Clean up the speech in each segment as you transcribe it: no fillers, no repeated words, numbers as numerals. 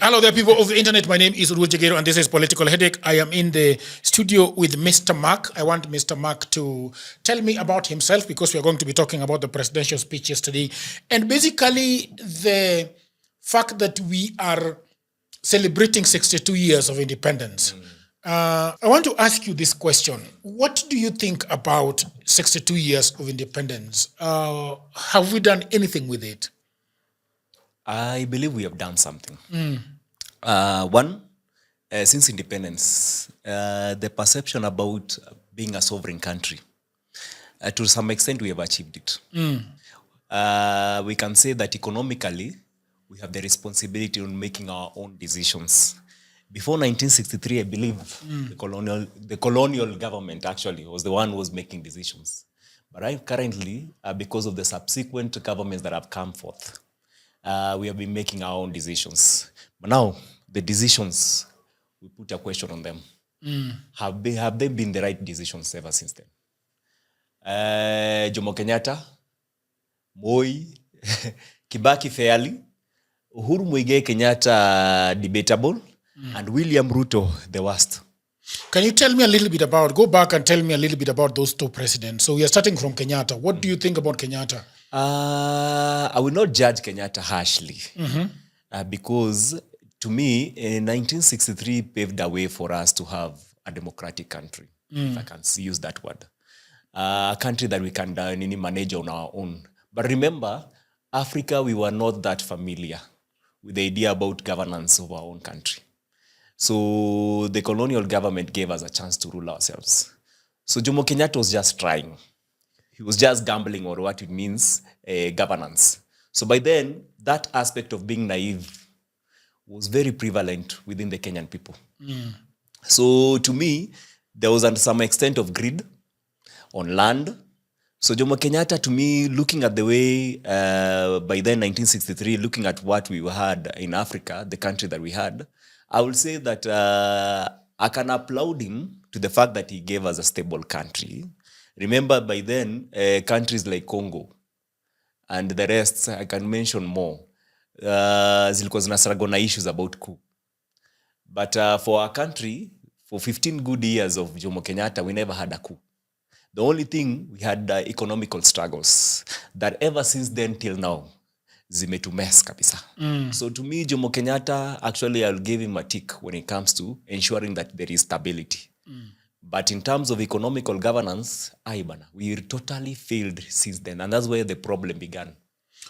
Hello there, people of the internet. My name is Ruto'S, and this is Political Headache. I am in the studio with Mr. Mark. I want Mr. Mark to tell me about himself because we are going to be talking about the presidential speech yesterday and basically the fact that we are celebrating 62 years of independence. I want to ask you this question. What do you think about 62 years of independence? Have we done anything with it? I believe we have done something. One, since independence, the perception about being a sovereign country, to some extent we have achieved it. We can say that economically, we have the responsibility on making our own decisions. Before 1963, I believe the colonial government actually was the one who was making decisions. But currently, because of the subsequent governments that have come forth, we have been making our own decisions. But now, the decisions, we put a question on them. Have they been the right decisions ever since then? Jomo Kenyatta, Moi, Kibaki fairly, Uhuru Muigai Kenyatta debatable, and William Ruto the worst. Can you tell me a little bit go back and tell me a little bit about those two presidents? So we are starting from Kenyatta. What do you think about Kenyatta? I will not judge Kenyatta harshly because to me, 1963 paved the way for us to have a democratic country, if I can use that word. A country that we can manage on our own. But remember, Africa, we were not that familiar with the idea about governance of our own country. So the colonial government gave us a chance to rule ourselves. So Jomo Kenyatta was just trying. He was just gambling on what it means, governance. So by then, that aspect of being naive was very prevalent within the Kenyan people. So to me, there was some extent of greed on land. So Jomo Kenyatta, to me, looking at the way, by then 1963, looking at what we had in Africa, the country that we had, I would say that I can applaud him to the fact that he gave us a stable country. Remember, by then, countries like Congo and the rest, I can mention more, zilikuwa zinasarago na issues about coup. But for our country, for 15 good years of Jomo Kenyatta, we never had a coup. The only thing, we had economical struggles that ever since then till now, zimetumes kabisa. So to me, Jomo Kenyatta, actually, I'll give him a tick when it comes to ensuring that there is stability. But in terms of economical governance, we totally failed since then. And that's where the problem began.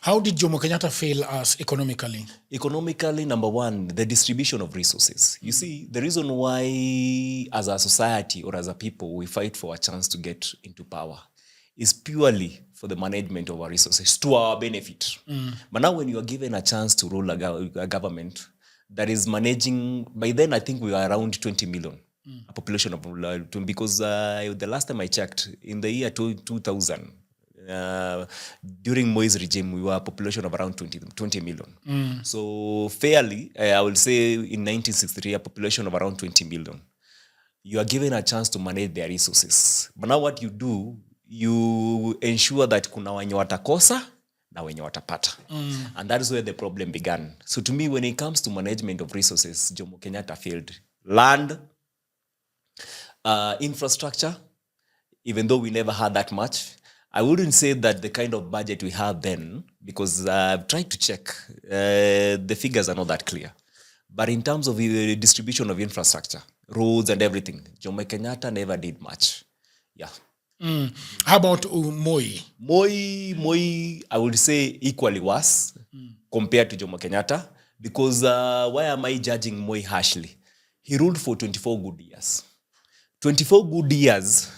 How did Jomo Kenyatta fail us economically? Economically, number one, the distribution of resources. You see, the reason why as a society or as a people we fight for a chance to get into power is purely for the management of our resources to our benefit. But now when you are given a chance to rule a government that is managing, by then I think we were around 20 million. A population of, because the last time I checked, in the year 2000, during Moi's regime, we were a population of around 20 million. So fairly, I will say in 1963, a population of around 20 million. You are given a chance to manage their resources. But now what you do, you ensure that kuna wenye watakosa na wenye watapata. And that is where the problem began. So to me, when it comes to management of resources, Jomo Kenyatta failed. Land, infrastructure, even though we never had that much. I wouldn't say that the kind of budget we had then, because I've tried to check, the figures are not that clear. But in terms of the distribution of infrastructure, roads and everything, Jomo Kenyatta never did much. Yeah. How about Moi? Moi, I would say equally worse compared to Jomo Kenyatta, because why am I judging Moi harshly? He ruled for 24 good years. 24 good years.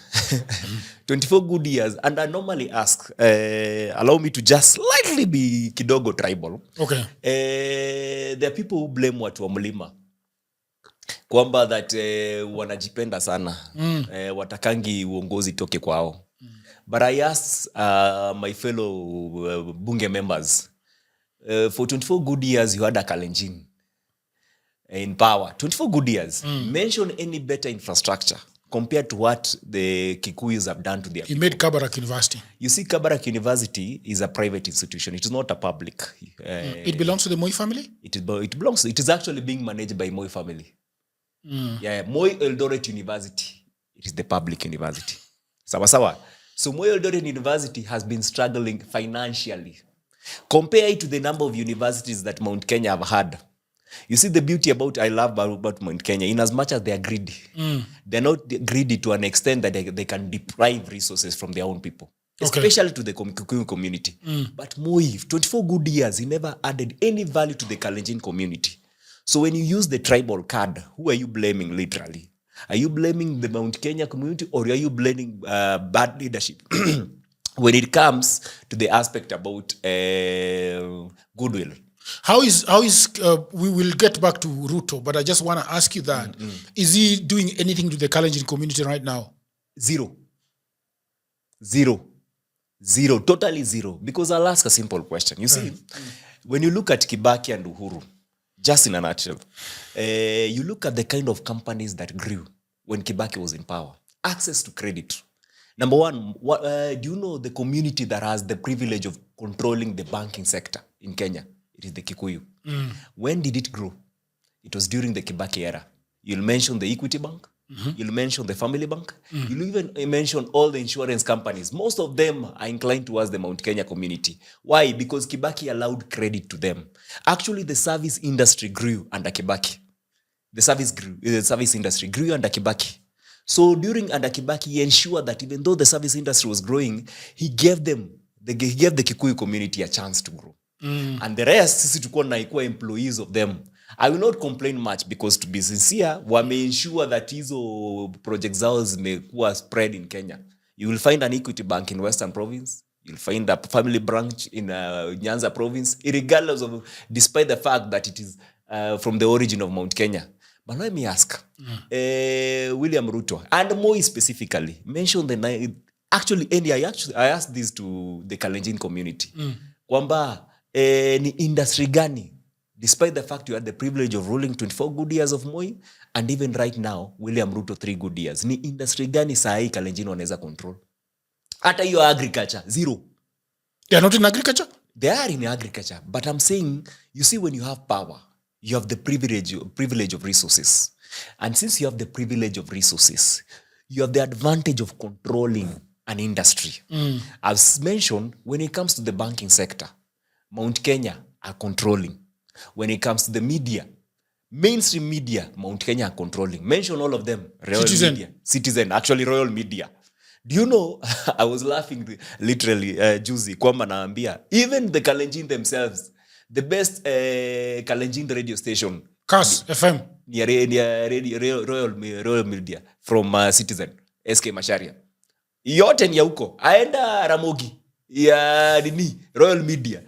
24 good years. And I normally ask, allow me to just slightly be kidogo tribal. Okay. There are people who blame watu wa mlima kwamba that wanajipenda sana. Watakangi uongozi toke kwao. But I ask my fellow bunge members, for 24 good years you had a Kalenjin in power. 24 good years. Mention any better infrastructure compared to what the Kikuyus have done to their He made Kabarak University. You see, Kabarak University is a private institution. It is not a public. It belongs to the Moi family? It is actually being managed by Moi family. Yeah, Moi Eldoret University. It is the public university. Sawa. So Moi Eldoret University has been struggling financially. Compare it to the number of universities that Mount Kenya have had. You see the beauty I love about Mount Kenya, in as much as they are greedy. They're not greedy to an extent that they can deprive resources from their own people, especially to the Kikuyu community. But Moi, 24 good years, he never added any value to the Kalenjin community. So when you use the tribal card, who are you blaming literally? Are you blaming the Mount Kenya community, or are you blaming bad leadership? When it comes to the aspect about goodwill. How is we will get back to Ruto, but I just want to ask you that. Is he doing anything to the Kalenjin community right now? Zero. Totally zero. Because I'll ask a simple question. You see, when you look at Kibaki and Uhuru, just in a nutshell, you look at the kind of companies that grew when Kibaki was in power. Access to credit. Number one, do you know the community that has the privilege of controlling the banking sector in Kenya? It is the Kikuyu. When did it grow? It was during the Kibaki era. You'll mention the Equity Bank. You'll mention the Family Bank. You'll even mention all the insurance companies. Most of them are inclined towards the Mount Kenya community. Why? Because Kibaki allowed credit to them. Actually, the service industry grew under Kibaki. The service industry grew under Kibaki. So under Kibaki, he ensured that even though the service industry was growing, he gave the Kikuyu community a chance to grow. And the rest, sisi tuko na ikuwa employees of them. I will not complain much because, to be sincere, wame ensure that hizo projects zao zimekuwa spread in Kenya. You will find an Equity Bank in Western Province. You'll find a family branch in Nyanza Province, despite the fact that it is from the origin of Mount Kenya. But let me ask, William Ruto, and Moi specifically, mention I asked this to the Kalenjin community. Kwamba, ni industry gani, despite the fact you had the privilege of ruling 24 good years of Moi, and even right now, William Ruto 3 good years, ni industry gani sahi Kalenjin wanaweza control? Hata hiyo agriculture, zero. They are not in agriculture? They are in agriculture. But I'm saying, you see, when you have power, you have the privilege of resources. And since you have the privilege of resources, you have the advantage of controlling an industry. As mentioned, when it comes to the banking sector, Mount Kenya are controlling. When it comes to the media, mainstream media, Mount Kenya are controlling. Mention all of them. Citizen, actually Royal Media. Do you know, I was laughing literally, juzi, kwamba naambia, even the Kalenjin themselves, the best Kalenjin radio station. Kas FM. Royal Media from Citizen, SK Macharia. Yote ni ya huko. Aenda Ramogi ya Royal Media.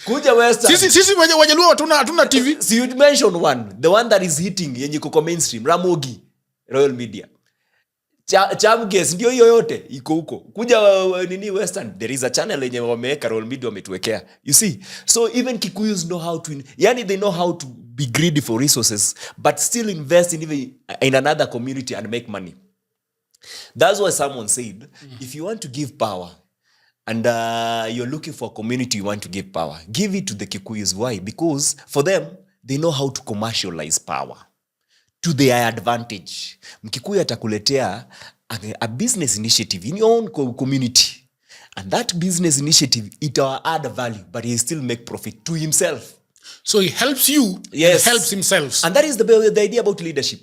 Kuja Western. Sisi wajaluo hatuna TV. So you mention one. The one that is hitting yenye kuko mainstream. Ramogi, Royal Media. Chamges ndio hiyo yote iko huko. Kuja Western, there is a channel yenye wameweka Royal Media wametuwekea. You see? So even Kikuyus know how to, they know how to be greedy for resources, but still invest in another community and make money. That's why someone said, if you want to give power, and you're looking for a community you want to give power, give it to the Kikuyus. Why? Because for them, they know how to commercialize power to their advantage. Mkikuyu atakuletea a business initiative in your own community. And that business initiative, it will add value, but he still make profit to himself. So he helps you, yes. He helps himself. And that is the idea about leadership.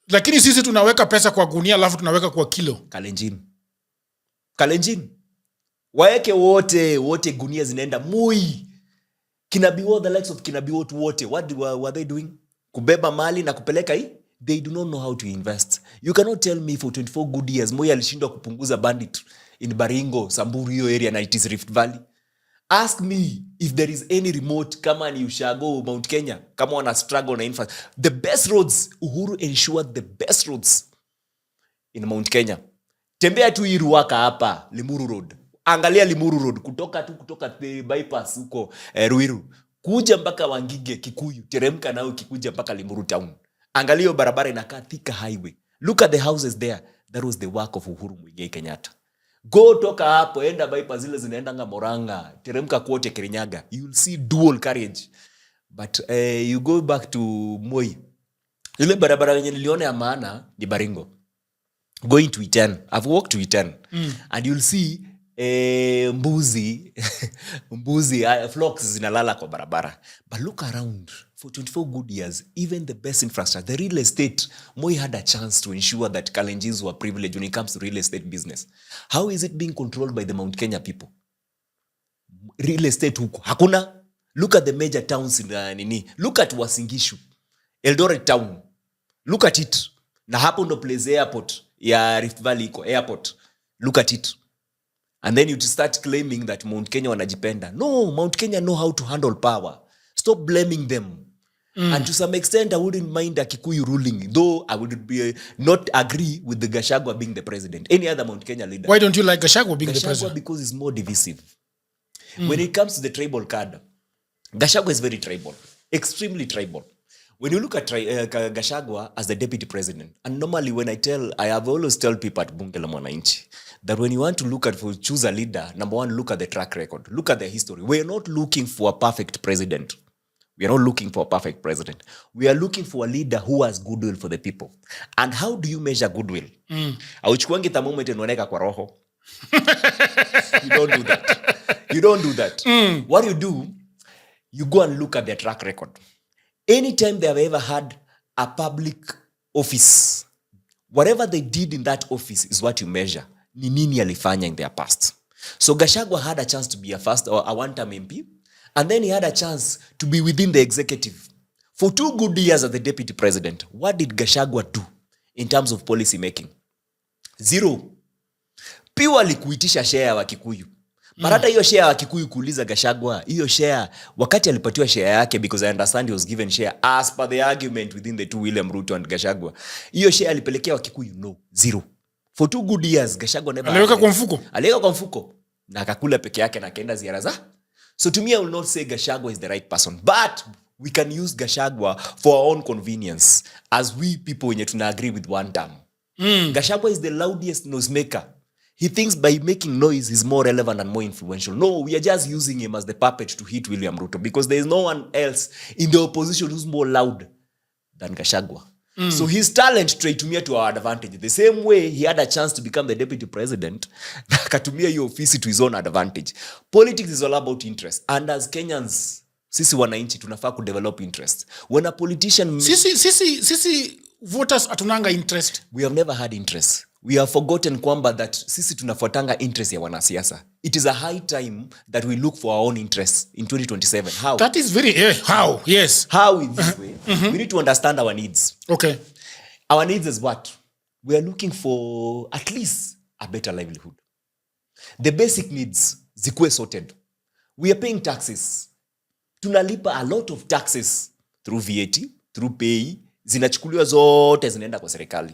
Lakini sisi tunaweka pesa kwa gunia alafu tunaweka kwa kilo. Kalenjin. Waeke wote gunia zinaenda Moi. Kinabiwo, the likes of Kinabiwo wote. What were they doing? Kubeba mali na kupeleka hii? They do not know how to invest. You cannot tell me for 24 good years Moi alishindwa kupunguza bandit in Baringo, Samburu hiyo area na it is Rift Valley. Ask me if there is any remote kama ni Ushago, Mount Kenya, kama wana struggle na infrastructure. The best roads, Uhuru ensured the best roads in Mount Kenya. Tembea tu Iruaka hapa, Limuru Road. Angalia Limuru Road, kutoka the bypass huko Ruiru. Kuja mpaka Wangige, Kikuyu, teremka nao kikuja mpaka Limuru Town. Angalia barabara inakaa Thika Highway. Look at the houses there. That was the work of Uhuru Muigai Kenyatta. Go toka hapo, enda bypass zile zinaendanga Moranga, teremka kwote Kirinyaga. You'll see dual carriage. But you go back to Moi. Ile barabara yenye niliona ya maana ni Baringo. Going to Iten. I've walked to Iten. And you'll see mbuzi flocks zinalala kwa barabara. But look around. For 24 good years, even the best infrastructure, the real estate, Moi had a chance to ensure that Kalenjins were privileged when it comes to real estate business. How is it being controlled by the Mount Kenya people? Real estate huko hakuna. Look at the major towns in nini. Look at Wasingishu, Eldoret town. Look at it. Na hapo ndo place airport ya Rift Valley iko airport. Look at it. And then you start claiming that Mount Kenya wanajipenda. No, Mount Kenya know how to handle power. Stop blaming them. And to some extent, I wouldn't mind a Kikuyu ruling, though I would not agree with the Gachagua being the president. Any other Mount Kenya leader. Why don't you like Gachagua being the president? Because it's more divisive. When it comes to the tribal card, Gachagua is very tribal. Extremely tribal. When you look at Gachagua as the deputy president, and normally when I have always told people at Bunge la Mwananchi that when you want to choose a leader, number one, look at the track record. Look at the history. We're not looking for a perfect president. We are not looking for a perfect president. We are looking for a leader who has goodwill for the people. And how do you measure goodwill? Auchukuangi thermometer unaoneka kwa roho. You don't do that. You don't do that. What you do, you go and look at their track record. Anytime they have ever had a public office, whatever they did in that office is what you measure. Ni nini alifanya in their past. So Gachagua had a chance to be a one-term MP. And then he had a chance to be within the executive. For 2 good years as the deputy president, what did Gachagua do in terms of policy making? 0. Purely kuitisha share wa Kikuyu. But hata hiyo share wa Kikuyu kuuliza Gachagua, hiyo share, wakati alipatiwa share yake, because I understand he was given share, as per the argument within the two, William Ruto and Gachagua, hiyo share alipelekea wa Kikuyu? No, 0. For 2 good years, Gachagua never... Aliweka kwa mfuko. Aliweka kwa mfuko. Na akakula peke yake na kaenda ziara za... So to me, I will not say Gachagua is the right person, but we can use Gachagua for our own convenience as we people wenye tuna agree with one term. Gachagua is the loudest noise maker. He thinks by making noise he's more relevant and more influential. No, we are just using him as the puppet to hit William Ruto because there is no one else in the opposition who's more loud than Gachagua. So his talent traitumia to our advantage. The same way he had a chance to become the deputy president, akatumia hiyo ofisi to his own advantage. Politics is all about interest. And as Kenyans, sisi wananchi tunafaa ku develop interest. When a politician... Sisi voters atunanga interest. We have never had interest. We have forgotten kwamba that sisi tunafuatanga interest ya wanasiasa. It is a high time that we look for our own interests in 2027. How? That is very... how? Yes. How in this way? We need to understand our needs. Okay. Our needs is what? We are looking for at least a better livelihood. The basic needs, zikuwe sorted. We are paying taxes. Tunalipa a lot of taxes through VAT, through pay. Zinachukuliwa zote zinaenda kwa serikali.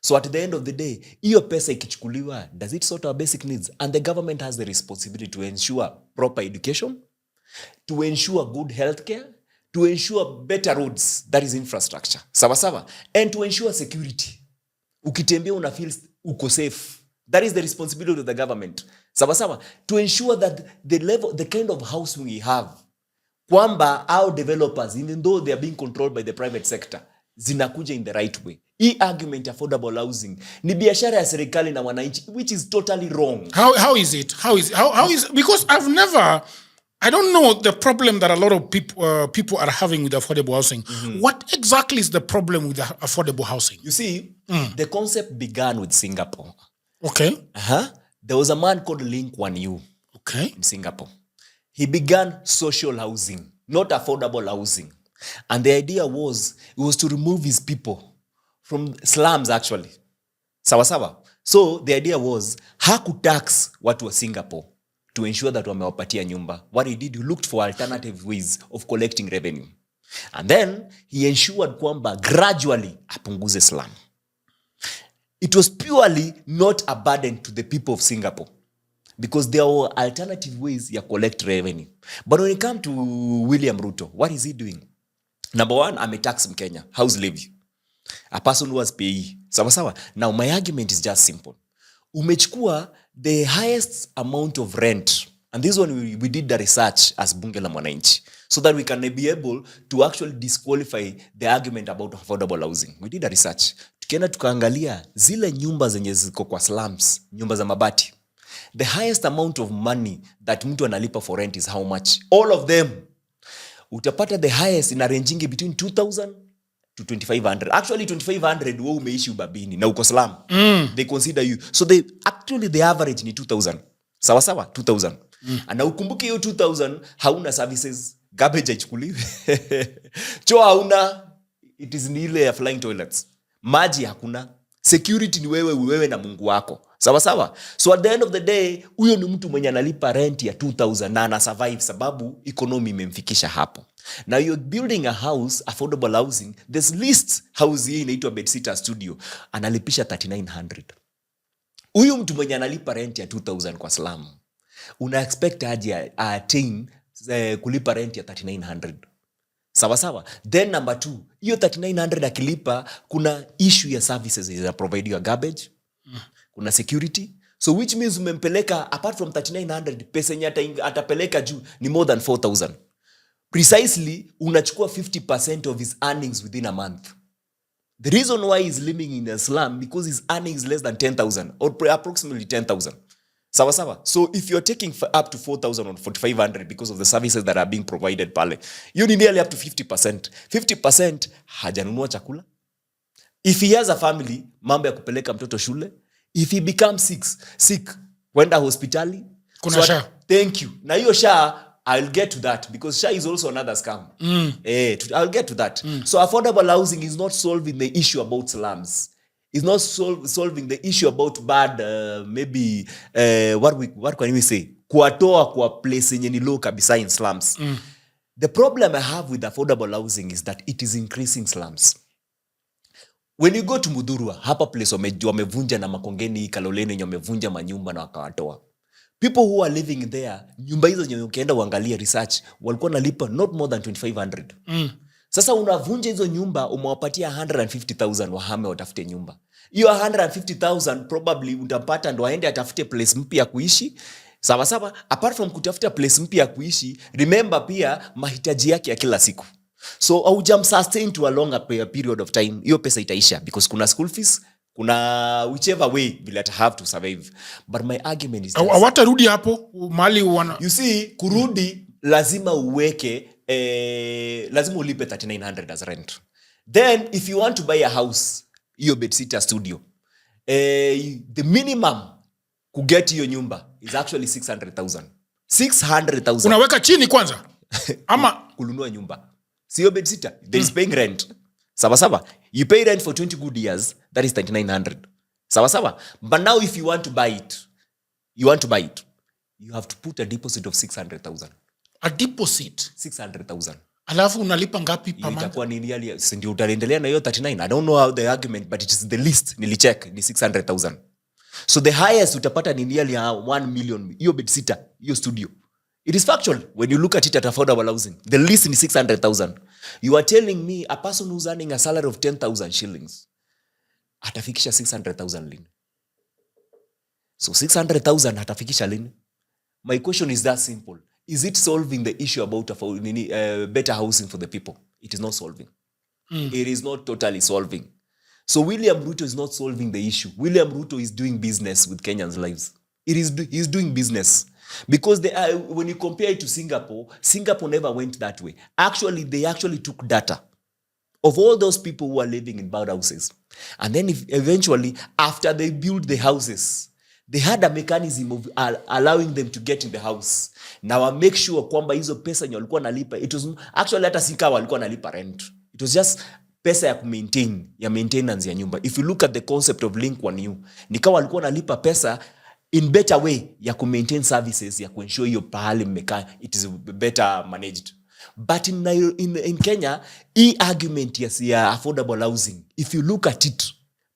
So at the end of the day, hiyo pesa ikichukuliwa, does it sort our basic needs? And the government has the responsibility to ensure proper education, to ensure good healthcare, to ensure better roads, that is infrastructure. Sawa, and to ensure security. Ukitembea una feel uko safe. That is the responsibility of the government. Sawa, to ensure that the kind of house we have, kwamba our developers, even though they are being controlled by the private sector, zinakuja in the right way. Hii argument affordable housing ni biashara ya serikali na wananchi, which is totally wrong. How is it? Because I don't know the problem that a lot of people are having with affordable housing. What exactly is the problem with the affordable housing? You see, the concept began with Singapore. Okay. There was a man called Lee Kuan Yew. Okay. In Singapore. He began social housing, not affordable housing. And the idea was to remove his people from slums, actually. Sawa. So the idea was hakutax watu wa Singapore to ensure that wamewapatia nyumba. What he did, he looked for alternative ways of collecting revenue. And then he ensured kwamba gradually apunguze slum. It was purely not a burden to the people of Singapore because there were alternative ways ya collect revenue. But when it comes to William Ruto, what is he doing? Number one, ametax Mkenya, house levy. a person who has payee. Sawa sawa. Now my argument is just simple. Umechukua the highest amount of rent, and this one we did the research as bunge la mwananchi, so that we can be able to actually disqualify the argument about affordable housing. We did a research. Tukienda tukaangalia zile nyumba zenye ziko kwa slums, nyumba za mabati. The highest amount of money that mtu analipa for rent is how much? All of them. Utapata the highest in a ranging between 2,000 to 2,500. Actually 2,500 wewe umeishi ubabini na uko slum. They consider you. So the average ni 2,000. Sawa sawa 2,000. Na ukumbuke hiyo 2,000 hauna services, garbage haichukuliwi. Choo hauna, it is ni ile ya flying toilets. Maji hakuna. Security ni wewe na Mungu wako. Sawa sawa. So at the end of the day, huyo ni mtu mwenye analipa rent ya 2,000 na ana survive sababu economy imemfikisha hapo. Now you're building a house, affordable housing, this least house hii inaitwa bedsitter studio, analipisha 3,900. Huyo mtu mwenye analipa rent ya 2,000 kwa slum, una expect aje attain kulipa rent ya 3,900. Sawa sawa. Then number 2, hiyo 3,900 akilipa, kuna issue ya services ya provide your garbage, kuna security. So which means umempeleka, apart from 3,900, pesa yenye atapeleka juu ni more than 4,000. Precisely, unachukua 50% of his earnings within a month. The reason why he's living in a slum, because his earnings less than 10,000 or approximately 10,000. Sawa sawa. So if you're taking up to 4,000 or 4,500 because of the services that are being provided pale, you need nearly up to 50%. 50% hajanunua chakula. If he has a family, mambo ya kupeleka mtoto shule. If he becomes sick, kwenda hospitali. Kuna SHA. Thank you. Na hiyo SHA, I'll get to that because SHA is also another scam. I'll get to that. So affordable housing is not solving the issue about slums. It's not solving the issue about bad, what can we say? Kuatoa kwa place yenye ni low kabisa in slums. The problem I have with affordable housing is that it is increasing slums. When you go to Mudhurwa, hapa place wamevunja na Makongeni, Kaloleni, wamevunja manyumba na wakawatoa. People who are living there, nyumba hizo zenye ukienda uangalia research, walikuwa nalipa not more than 2,500. Sasa unavunja hizo nyumba, umewapatia 150,000 wahame watafute nyumba. Hiyo 150,000 probably utapata ndo aende atafute place mpya kuishi. Sawa sawa. Apart from kutafuta place mpya kuishi, remember pia mahitaji yake ya kila siku. So au jump sustain to a longer period of time, hiyo pesa itaisha because kuna school fees, kuna whichever way will have to survive. But my argument is hawatarudi hapo mali wana. You see, kurudi lazima uweke lazima ulipe 3,900 as rent. Then if you want to buy a house, hiyo bedsitter studio, the minimum kuget hiyo nyumba is actually 600,000. 600,000. Unaweka chini kwanza ama kununua nyumba. Sio bedsitter, there is paying rent. Sawa sawa. You pay rent for 20 good years, that is 3,900. Sawa sawa. But now if you want to buy it, you have to put a deposit of 600,000. A deposit 600,000. Alafu unalipa ngapi per month? Itakuwa ni nearly, ndio utaendelea na hiyo 39. I don't know how the argument, but it is the least. Nilicheck ni 600,000. So the highest utapata ni nearly 1 million. Hiyo bedsitter, hiyo studio. It is factual when you look at it at affordable housing. The least is 600,000. You are telling me a person who's earning a salary of 10,000 shillings atafikisha 600,000 lini? So 600,000 atafikisha lini? My question is that simple. Is it solving the issue about better housing for the people? It is not solving. It is not totally solving. So William Ruto is not solving the issue. William Ruto is doing business with Kenyans' lives. He's doing business. Because when you compare it to Singapore never went that way. Actually, they actually took data of all those people who are living in bad houses. And then eventually, after they built the houses, they had a mechanism of allowing them to get in the house. Now I make sure kwamba hizo pesa nye walikuwa nalipa, it was actually hata sika walikuwa nalipa rent. It was just pesa ya maintenance ya nyumba. If you look at the concept of Link 1U, nikawa walikuwa nalipa pesa in better way ya maintain services ya ensure hiyo pahali mmekaa it is better managed. But in Kenya, argument ya affordable housing, if you look at it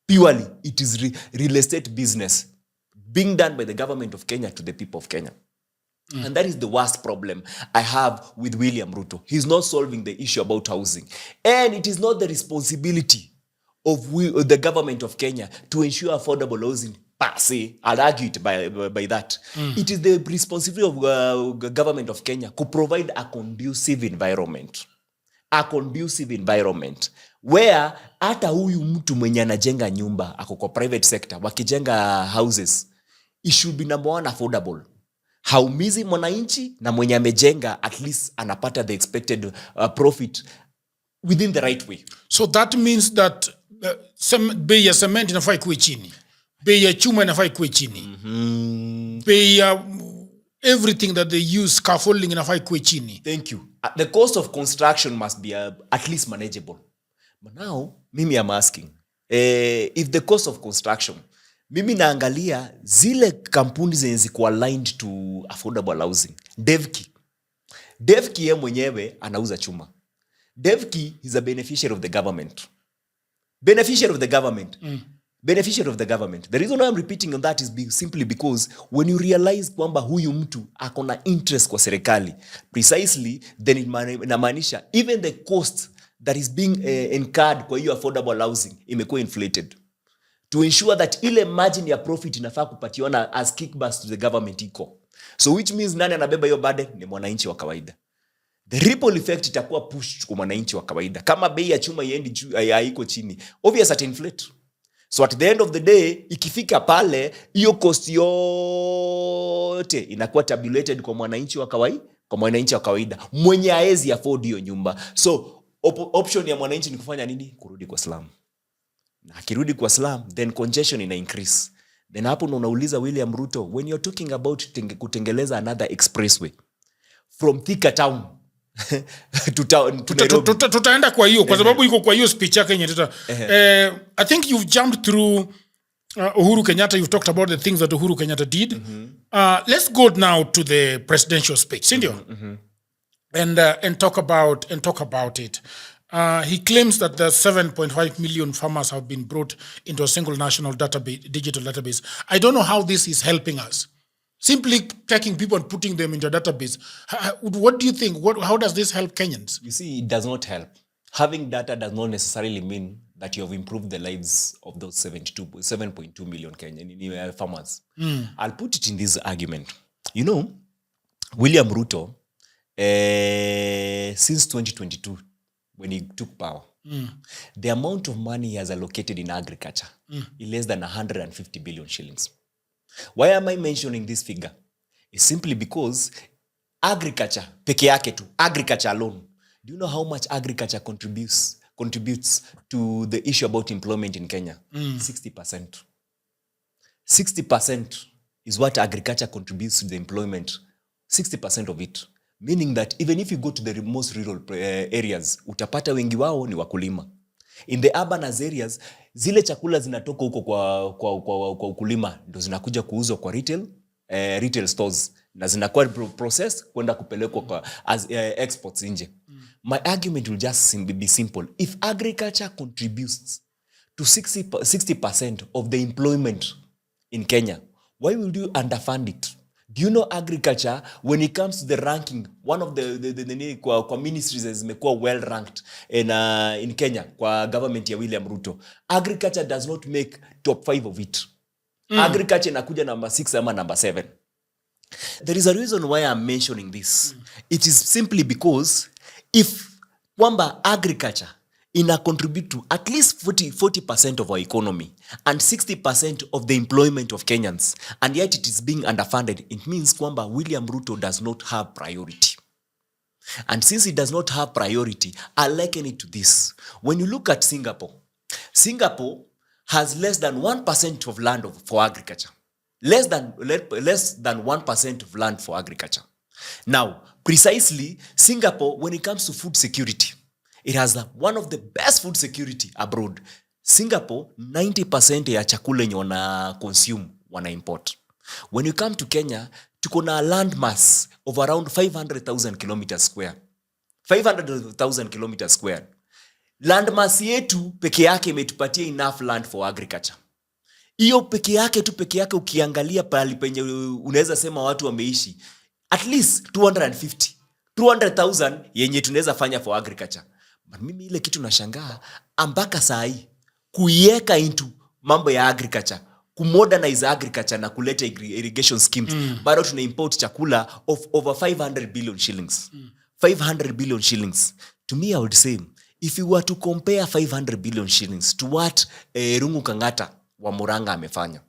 purely, it is real estate business being done by the government of Kenya to the people of Kenya. And that is the worst problem I have with William Ruto. He's not solving the issue about housing. And it is not the responsibility of the government of Kenya to ensure affordable housing per se. I'll argue it by that. It is the responsibility of government of Kenya to provide a conducive environment. A conducive environment where hata huyu mtu mwenye anajenga nyumba ako kwa private sector wakijenga houses, it should be number one, affordable. Haumizi mwananchi, na mwenye amejenga at least anapata the expected profit within the right way. So that means that bei ya cement inafaa ikuwe chini, bei ya chuma inafaa ikuwe chini, bei ya everything that they use, scaffolding inafaa ikuwe chini. Thank you. The cost of construction must be at least manageable. But now, mimi am asking, if the cost of construction, mimi naangalia zile kampuni zenye ziko aligned to affordable housing. Devki ye mwenyewe anauza chuma. Devki is a beneficiary of the government. Beneficiary of the government. Beneficiary of the government. The reason why I'm repeating on that is simply because when you realize kwamba huyu mtu akona interest kwa serikali, precisely, then inamaanisha even the cost that is being incurred kwa hiyo affordable housing imekuwa inflated. To ensure that ile margin ya profit inafaa kupatiwana as kickbacks to the government iko. So which means nani anabeba hiyo burden? Ni mwananchi wa kawaida. The ripple effect itakuwa pushed kwa mwananchi wa kawaida. Kama bei ya chuma iendi juu haiko chini, obvious at inflate. So at the end of the day, ikifika pale, hiyo cost yote inakuwa tabulated kwa mwananchi wa kawaida. Mwenye haezi afford hiyo nyumba. So option ya mwananchi ni kufanya nini? Kurudi kwa slum. Na akirudi kwa slum, then congestion ina increase. Then hapo unauliza William Ruto, when you're talking about kutengeleza another expressway from Thika town to Nairobi. Tutaenda kwa hiyo kwa sababu iko kwa hiyo speech yake yenye I think you've jumped through Uhuru Kenyatta. You've talked about the things that Uhuru Kenyatta did. Let's go now to the presidential speech, sindio? And talk about it. He claims that the 7.5 million farmers have been brought into a single national digital database. I don't know how this is helping us. Simply taking people and putting them into a database. What do you think? How does this help Kenyans? You see, it does not help. Having data does not necessarily mean that you have improved the lives of those 7.2 million Kenyan farmers. I'll put it in this argument. You know, William Ruto, since 2022, when he took power, the amount of money he has allocated in agriculture is less than 150 billion shillings. Why am I mentioning this figure? It's simply because agriculture, peke yake tu, agriculture alone. Do you know how much agriculture contributes to the issue about employment in Kenya? 60%. 60% is what agriculture contributes to the employment. 60% of it. Meaning that even if you go to the most rural areas, utapata wengi wao ni wakulima. In the urban areas, zile chakula zinatoka huko kwa ukulima ndo zinakuja kuuzwa kwa retail stores na zinakuwa processed kwenda kupelekwa kwa exports nje. My argument will just be simple. If agriculture contributes to 60% of the employment in Kenya, why will you underfund it? Do you know agriculture, when it comes to the ranking, one of the kwa ministries zimekuwa well ranked in Kenya kwa government ya William Ruto. Agriculture does not make top 5 of it. Agriculture inakuja number 6 ama number 7. There is a reason why I'm mentioning this. It is simply because if kwamba agriculture contribute to at least 40% of our economy and 60% of the employment of Kenyans, and yet it is being underfunded, it means kwamba William Ruto does not have priority. And since he does not have priority, I liken it to this. When you look at Singapore has less than 1% of land for agriculture. Less than 1% of land for agriculture. Now, precisely, Singapore, when it comes to food security, it has one of the best food security abroad. Singapore, 90% ya chakula yenye wana consume, wana import. When you come to Kenya, tuko na land mass of around 500,000 kilometers square. 500,000 kilometers square. Land mass yetu peke yake imetupatia enough land for agriculture. Iyo peke yake ukiangalia pali penye unaweza sema watu wameishi. At least 200,000 yenye tunaweza fanya for agriculture. But mimi ile kitu nashangaa mpaka saa hii kuiweka into mambo ya agriculture, kumodernize agriculture na kuleta irrigation schemes, bado tuna import chakula of over 500 billion shillings. 500 billion shillings. To me, I would say, if you were to compare 500 billion shillings to what Rungu Kangata wa Muranga amefanya,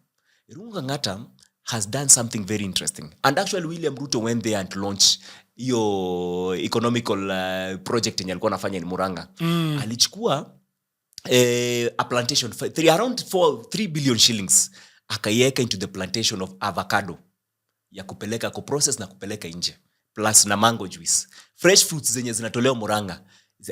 Rungu Kangata has done something very interesting. And actually, William Ruto went there and launched your economical project yenye alikuwa anafanya in Muranga. Alichukua a plantation for around 3 billion shillings, akaiweka into the plantation of avocado ya kupeleka ko process na kupeleka nje, plus na mango juice, fresh fruits zenye zinatolewa Muranga.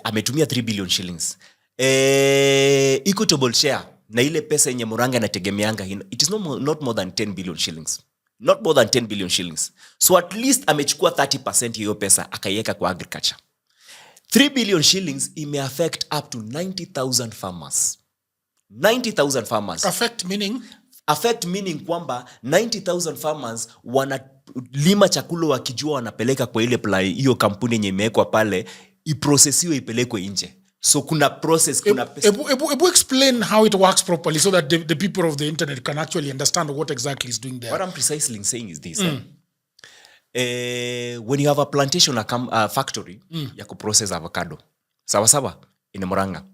Ametumia 3 billion shillings. Equitable share na ile pesa yenye Muranga inategemeanga, it is not more than 10 billion shillings. Not more than 10 billion shillings. So at least amechukua 30% hiyo pesa akaiweka kwa agriculture. 3 billion shillings ime affect up to 90,000 farmers. 90,000 farmers. Affect meaning? Affect meaning kwamba 90,000 farmers wanalima chakula wakijua wanapeleka kwa ile hiyo kampuni yenye imewekwa pale, iprocessiwe ipelekwe nje. So kuna process, kuna Ebu explain how it works properly so that the people of the internet can actually understand what exactly is doing there. What I'm precisely saying is this. When you have a plantation, a factory, ya kuprocess avocado. Sawa in Muranga.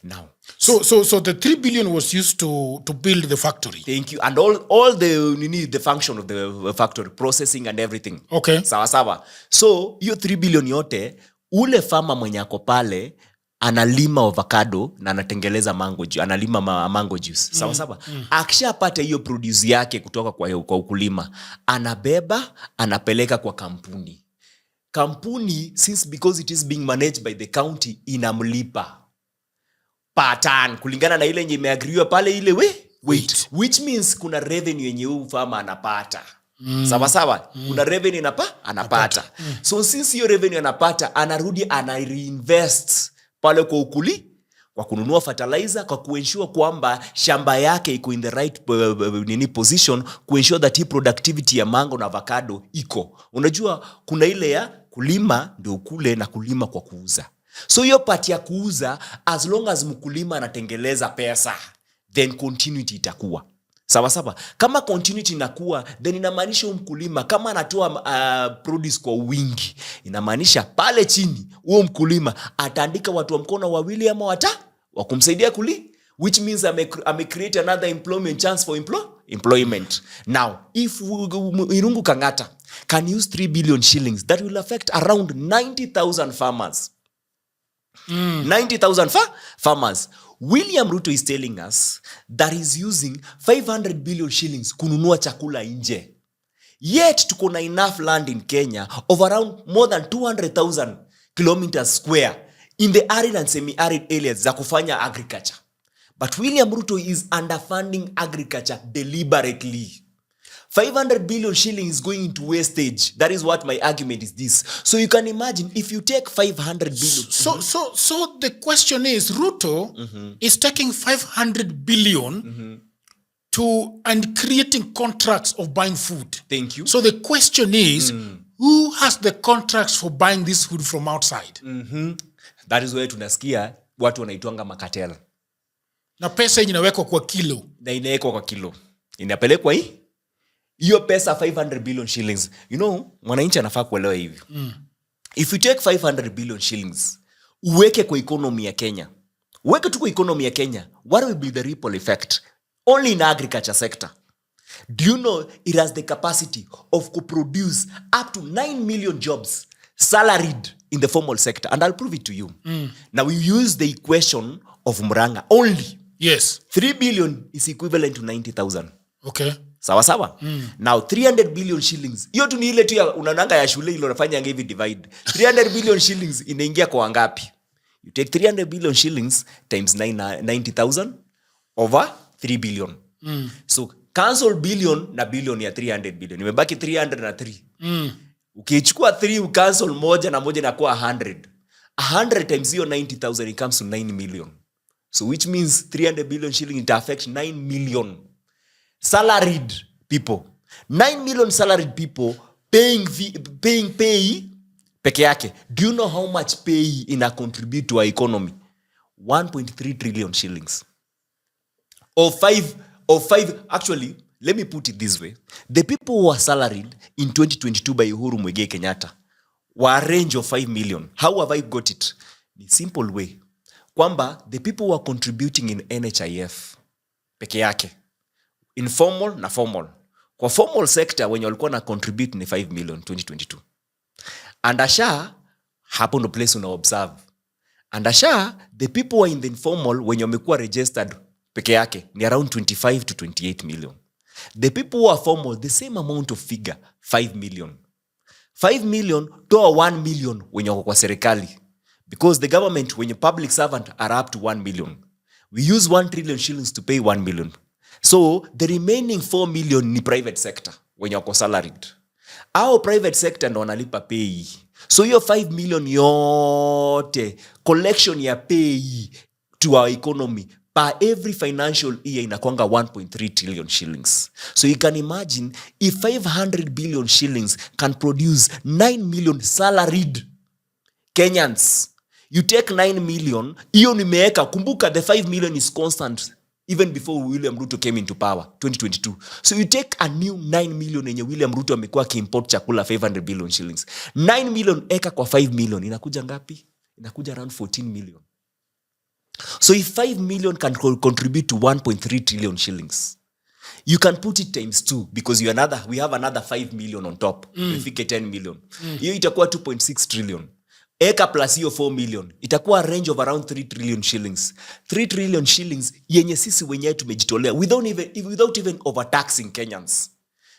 Now. So the 3 billion was used to build the factory. Thank you. And all the function of the factory, processing and everything. Okay. Sawa. So, hiyo 3 billion yote, ule farmer mwenye ako pale, analima avocado na anatengeleza analima mango juice. Sawa. Akishapata hiyo produce yake kutoka kwa ukulima, anabeba, anapeleka kwa kampuni. Kampuni, because it is being managed by the county, inamlipa pattern kulingana na ile yenye imeagriwa pale ile weight, which means kuna revenue yenye huyu farmer anapata. Sawa. Kuna revenue anapata. So since hiyo revenue anapata, anarudi reinvest pale kwa kwa kununua fertilizer, kwa kuensure kwamba shamba yake iko in the right position, kuensure that hii productivity ya mango na avocado iko. Unajua kuna ile ya kulima ndio ukule na kulima kwa kuuza. So hiyo part ya kuuza, as long as mkulima anatengeleza pesa, then continuity itakuwa. Sawa. Kama continuity inakuwa, then inamaanisha mkulima kama anatoa produce kwa wingi, inamaanisha pale chini huo mkulima ataandika watu wa mkono wawili ama wa kumsaidia which means ame create another employment chance for employment. Now, if Irungu Kangata can use 3 billion shillings, that will affect around 90,000 farmers. 90,000 farmers. William Ruto is telling us that he's using 500 billion shillings kununua chakula nje. Yet tuko na enough land in Kenya of around more than 200,000 kilometers square in the arid and semi-arid areas za kufanya agriculture. But William Ruto is underfunding agriculture deliberately. 500 billion shillings is going into wastage. That is what my argument is this. So you can imagine if you take 500 billion. So the question is, Ruto is taking 500 billion and creating contracts of buying food. Thank you. So the question is, who has the contracts for buying this food from outside? That is where tunasikia watu wanaitwanga makatel. Na pesa inawekwa kwa kilo. Na inawekwa kwa kilo. Inapelekwa hiyo pesa 500 billion shillings. You know, mwananchi anafaa kuelewa hivi. If you take 500 billion shillings, uweke kwa economy ya Kenya. Uweke tu kwa economy ya Kenya. What will be the ripple effect? Only in agriculture sector. Do you know it has the capacity of to produce up to 9 million jobs salaried in the formal sector? And I'll prove it to you. Now we use the equation of Muranga only. Yes. 3 billion is equivalent to 90,000. Okay. Sawa. Now 300 billion shillings. Hiyo tu ni ile tu ya unananga ya shule ile unafanya hivi divide. 300 billion shillings inaingia kwa ngapi? You take 300 billion shillings times 90,000 over 3 billion. So cancel billion na billion ya 300 billion. Imebaki 300 na 3. Ukichukua 3 ucancel moja na moja inakuwa 100. 100 times hiyo 90,000 it comes to 9 million. So which means 300 billion shillings it affects 9 million salaried people. 9 million salaried people paying pay peke yake. Do you know how much pay ina contribute to our economy? 1.3 trillion shillings. Or five, actually, let me put it this way. The people who were salaried in 2022 by Uhuru Muigai Kenyatta were a range of 5 million. How have I got it? In a simple way. Kwamba, the people who were contributing in NHIF, peke yake, informal na formal. Kwa formal sector, wenye walikuwa na contribute ni 5 million 2022. And asha, hapo ndo place una observe. And asha, the people who are in the informal, wenye wamekuwa registered, peke yake, ni around 25 to 28 million. The people who are formal, the same amount of figure, 5 million. 5 million to 1 million wenye wako kwa serikali. Because the government, when you public servant, are up to 1 million. We use 1 trillion shillings to pay 1 million. So, the remaining 4 million ni private sector, wenye wako salaried. Our private sector ndo wanalipa pay. So, hiyo 5 million yote, collection ya pay to our economy, per every financial year inakwanga 1.3 trillion shillings. So you can imagine if 500 billion shillings can produce 9 million salaried Kenyans. You take 9 million, hiyo nimeeka, kumbuka the 5 million is constant even before William Ruto came into power, 2022. So you take a new 9 million yenye William Ruto amekuwa akiimport chakula 500 billion shillings. 9 million eka kwa 5 million, inakuja ngapi? Inakuja around 14 million. So if 5 million can contribute to 1.3 trillion shillings, you can put it times 2 because we have another 5 million on top. Ifike 10 million. Hiyo itakuwa 2.6 trillion. Eka plus hiyo 4 million. Itakuwa a range of around 3 trillion shillings. 3 trillion shillings yenye sisi wenyewe tumejitolea without even overtaxing Kenyans.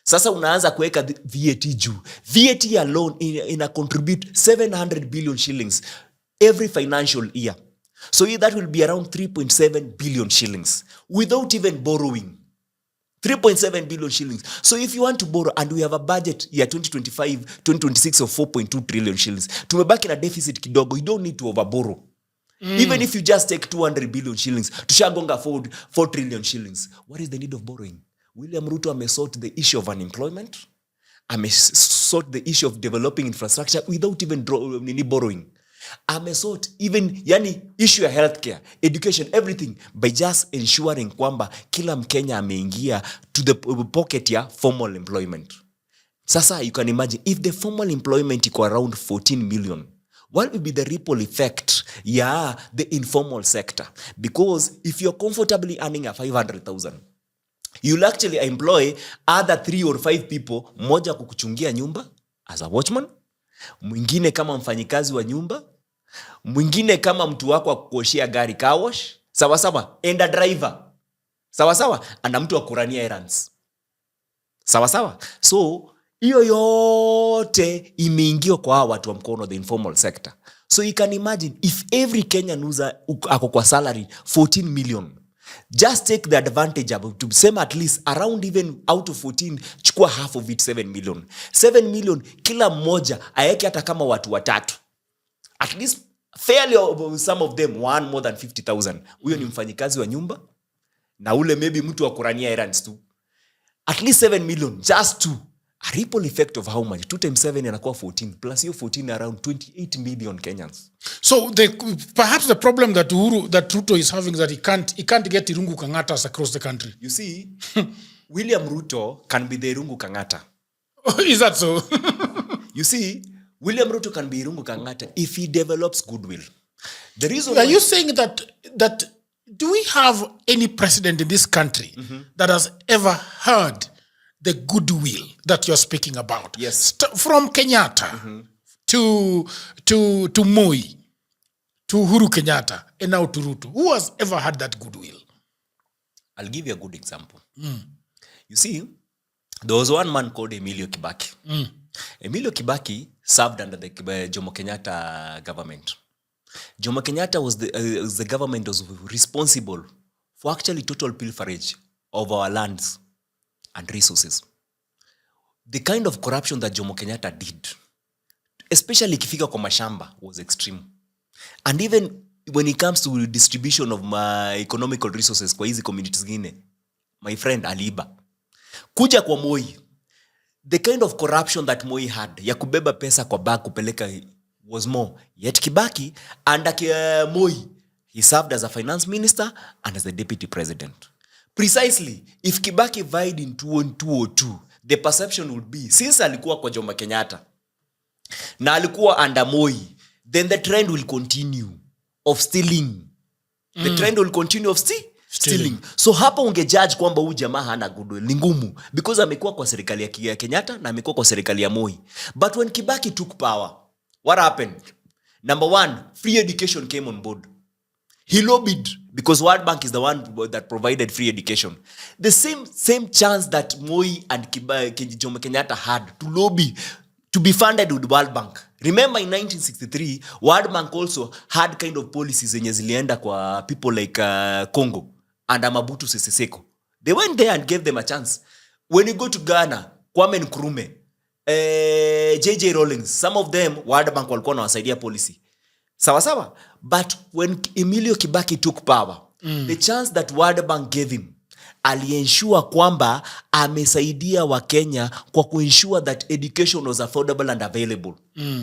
Sasa unaanza kuweka VAT juu. VAT alone ina contribute 700 billion shillings every financial year. So that will be around 3.7 billion shillings without even borrowing. 3.7 billion shillings. So if you want to borrow and we have a budget year 2025, 2026 of 4.2 trillion shillings, tumebaki na deficit kidogo, you don't need to overborrow. Even if you just take 200 billion shillings, tushagonga 4 trillion shillings. What is the need of borrowing? William Ruto amesort the issue of unemployment, amesort the issue of developing infrastructure without even borrowing. Amesort even issue ya healthcare, education, everything by just ensuring kwamba kila Mkenya ameingia to the pocket ya formal employment. Sasa you can imagine if the formal employment iko around 14 million, what will be the ripple effect the informal sector? Because if you're comfortably earning a 500,000, you'll actually employ other 3 or 5 people, moja kukuchungia nyumba as a watchman, mwingine kama mfanyikazi wa nyumba, mwingine kama mtu wako kukoshia gari car wash, sawa, and a driver, sawa, and mtu wa kurania errands, sawa. So hiyo yote imeingia kwa watu wa mkono, the informal sector. So you can imagine if every Kenyan ako kwa salary 14 million, just take the advantage of to sema at least around even out of 14, chukua half of it, 7 million. 7 million, kila mmoja aeke hata kama watu watatu. At least fairly some of them one more than 50,000. Huyo ni mfanyikazi wa nyumba na ule maybe mtu wa kurania errands tu. At least 7 million, just two. A ripple effect of how much? 2 times 7 yanakuwa 14. Plus your 14 around 28 million Kenyans. So perhaps the problem that Ruto is having is that he can't get Irungu Kangatas across the country. You see, William Ruto can be the Irungu Kangata. Is that so? You see, William Ruto can be Irungu Kangata if he develops goodwill. The reason are you saying that do we have any president in this country that has ever heard the goodwill that you're speaking about? Yes. From Kenyatta to Moi, to Uhuru Kenyatta, and now to Ruto. Who has ever had that goodwill? I'll give you a good example. You see, there was one man called Emilio Kibaki. Emilio Kibaki served under the Jomo Kenyatta government. Jomo Kenyatta was the government was responsible for actually total pilferage of our lands and resources. The kind of corruption that Jomo Kenyatta did, especially ikifika kwa mashamba, was extreme. And even when it comes to distribution of my economical resources kwa hizi communities zingine, my friend aliiba. Kuja kwa Moi, the kind of corruption that Moi had, ya kubeba pesa kwa bag kupeleka, was more. Yet Kibaki, under Moi, he served as a finance minister and as the deputy president. Precisely, if Kibaki vied in 2002, the perception would be, since alikuwa kwa Jomo Kenyatta, na alikuwa under Moi, then the trend will continue of stealing. The trend will continue of stealing. So hapa ungejudge kwamba huyu jamaa hana goodwill. Ni ngumu. Because amekuwa kwa serikali ya Kenyatta na amekuwa kwa serikali ya Moi. But when Kibaki took power, what happened? Number one, free education came on board. He lobbied because World Bank is the one that provided free education. The same chance that Moi and Jomo Kenyatta had to lobby to be funded with World Bank. Remember in 1963, World Bank also had kind of policies zenye zilienda kwa people like Congo and Mobutu Sese Seko. They went there and gave them a chance. When you go to Ghana, Kwame Nkrumah, JJ Rawlings, some of them World Bank walikuwa wanawasaidia policy. Sawa. But when Emilio Kibaki took power, the chance that World Bank gave him, aliensure kwamba amesaidia wa Kenya kwa kuensure that education was affordable and available.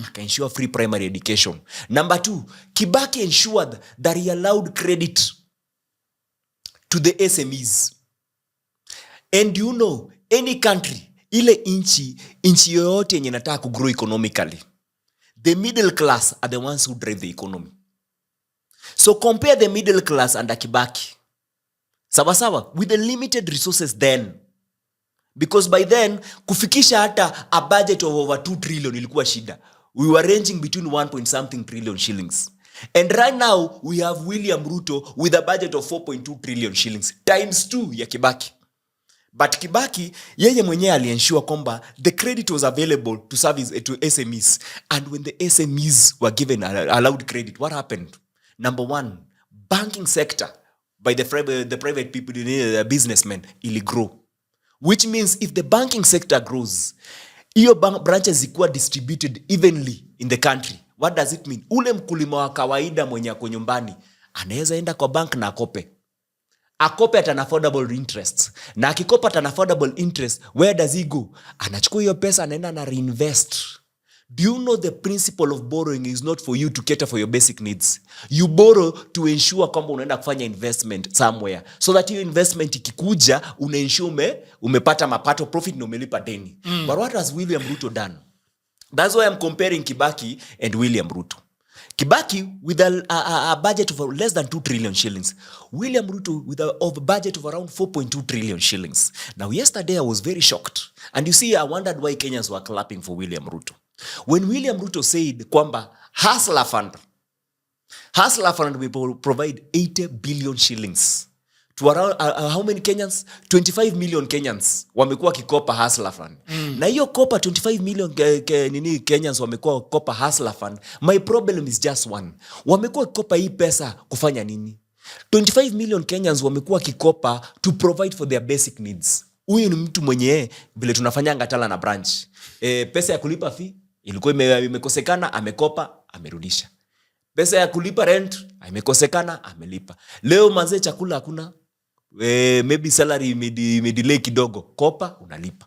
Akaensure free primary education. Number two, Kibaki ensured that he allowed credit to the SMEs. And you know, any country, ile inchi yoyote yenye inataka ku grow economically, the middle class are the ones who drive the economy. So compare the middle class under Kibaki, sawa, with the limited resources then. Because by then, kufikisha hata a budget of over 2 trillion ilikuwa shida. We were ranging between 1 trillion shillings. And right now, we have William Ruto with a budget of 4.2 trillion shillings, times 2 ya Kibaki. But Kibaki, yeye mwenye aliensure kwamba the credit was available to service to SMEs. And when the SMEs were given allowed credit, what happened? Number one, banking sector by the private people, the businessmen, ili grow. Which means if the banking sector grows, iyo branches zikuwa distributed evenly in the country. What does it mean? Ule mkulima wa kawaida mwenye ako nyumbani anaweza enda kwa bank na akope. Akope at an affordable interest. Na akikopa at an affordable interest, where does he go? Anachukua hiyo pesa anaenda na reinvest. Do you know the principle of borrowing is not for you to cater for your basic needs? You borrow to ensure kwamba unaenda kufanya investment somewhere. So that your investment ikikuja, unaensure umepata mapato, profit na umelipa deni. But what has William Ruto done? That's why I'm comparing Kibaki and William Ruto. Kibaki with a budget of less than 2 trillion shillings. William Ruto with a budget of around 4.2 trillion shillings. Now, yesterday I was very shocked. And you see, I wondered why Kenyans were clapping for William Ruto. When William Ruto said, kwamba, Hustler Fund will provide 80 billion shillings to around how many Kenyans? 25 million Kenyans wamekuwa kikopa Hustler Fund. Na hiyo kopa 25 million Kenyans wamekuwa kopa Hustler Fund. My problem is just one. Wamekuwa kikopa hii pesa kufanya nini? 25 million Kenyans wamekuwa kikopa to provide for their basic needs. Huyu ni mtu mwenye vile tunafanyanga Tala na branch. Pesa ya kulipa fee ilikuwa imekosekana, amekopa, amerudisha. Pesa ya kulipa rent imekosekana, amelipa. Leo manze chakula hakuna. Maybe salary imedelay kidogo, kopa unalipa.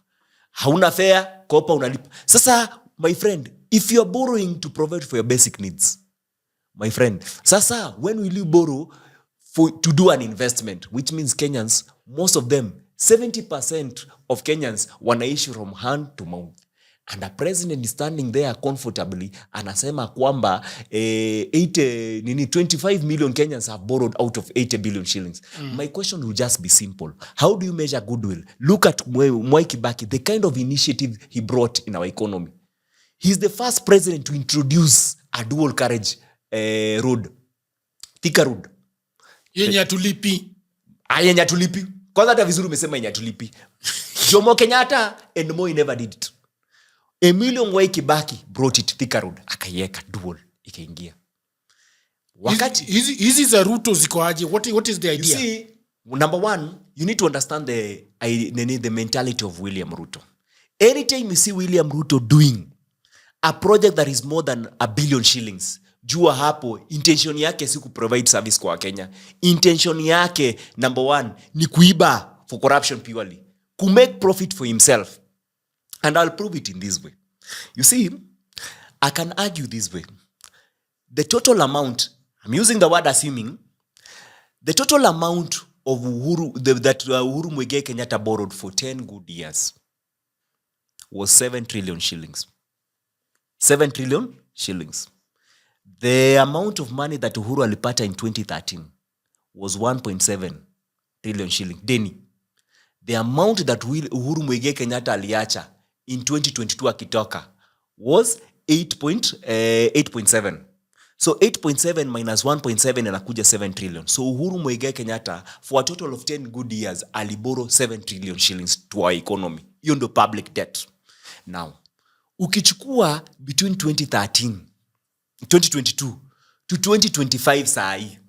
Hauna fare, kopa unalipa. Sasa my friend, if you are borrowing to provide for your basic needs, my friend, sasa when will you borrow to do an investment? Which means Kenyans, most of them, 70% of Kenyans wanaishi from hand to mouth. And the president is standing there comfortably anasema kwamba 25 million Kenyans have borrowed out of 80 billion shillings. My question will just be simple. How do you measure goodwill? Look at Mwai Kibaki, the kind of initiative he brought in our economy. He's the first president to introduce a dual carriage road. Thika road. Yenye tulipi. Yenye tulipi. Kwanza hata vizuri umesema yenye tulipi. Jomo Kenyatta and Moi never did it. Emilio Mwai Kibaki brought it Thika road, akaiweka dual, ikaingia. Wakati hizi za Ruto ziko aje? What is the idea? You see, number one, you need to understand the mentality of William Ruto. Anytime you see William Ruto doing a project that is more than 1 billion shillings, jua hapo intention yake si ku provide service kwa Kenya. Intention yake number one ni kuiba for corruption purely, to make profit for himself. And I'll prove it in this way. You see, I can argue this way. The total amount, I'm using the word assuming, the total amount of Uhuru Muigai Kenyatta borrowed for 10 good years was 7 trillion shillings. 7 trillion shillings. The amount of money that Uhuru alipata in 2013 was 1.7 trillion shilling. Deni. The amount that Uhuru Muigai Kenyatta aliacha in 2022 akitoka was 8.7. So 8.7 minus 1.7 anakuja 7 trillion. So Uhuru Muigai Kenyatta, for a total of 10 good years, aliborrow 7 trillion shillings to our economy. Hiyo ndo public debt. Now, ukichukua between 2022 to 2025 sahi,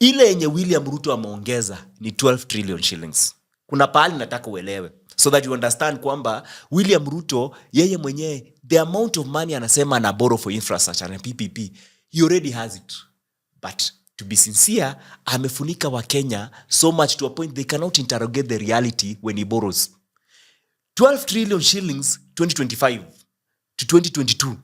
ile yenye William Ruto ameongeza ni 12 trillion shillings. Kuna pahali nataka uelewe so that you understand kwamba William Ruto yeye mwenyewe the amount of money anasema ana borrow for infrastructure na PPP, he already has it. But to be sincere, amefunika wa Kenya so much to a point they cannot interrogate the reality when he borrows. 12 trillion shillings 2025 to 2022.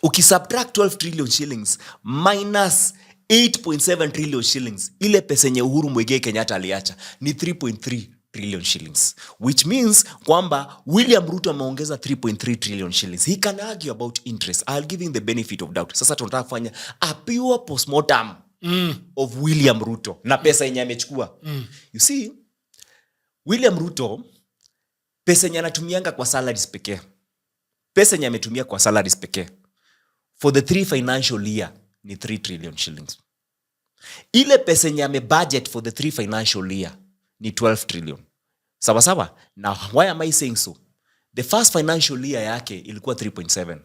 Ukisubtract 12 trillion shillings minus 8.7 trillion shillings, ile pesa yenye Uhuru Muigai Kenyatta aliacha ni 3.3 trillion shillings, which means kwamba William Ruto ameongeza 3.3 trillion shillings. He can argue about interest. I'll give him the benefit of doubt. Sasa tunataka kufanya a pure postmortem of William Ruto na pesa yenye amechukua. You see, William Ruto pesa yenye anatumianga kwa salaries pekee. Pesa yenye ametumia kwa salaries pekee for the 3 financial year ni 3 trillion shillings. Ile pesa yenye amebudget for the 3 financial year ni 12 trillion. Sawa sawa? Now, why am I saying so? The first financial year yake ilikuwa 3.7.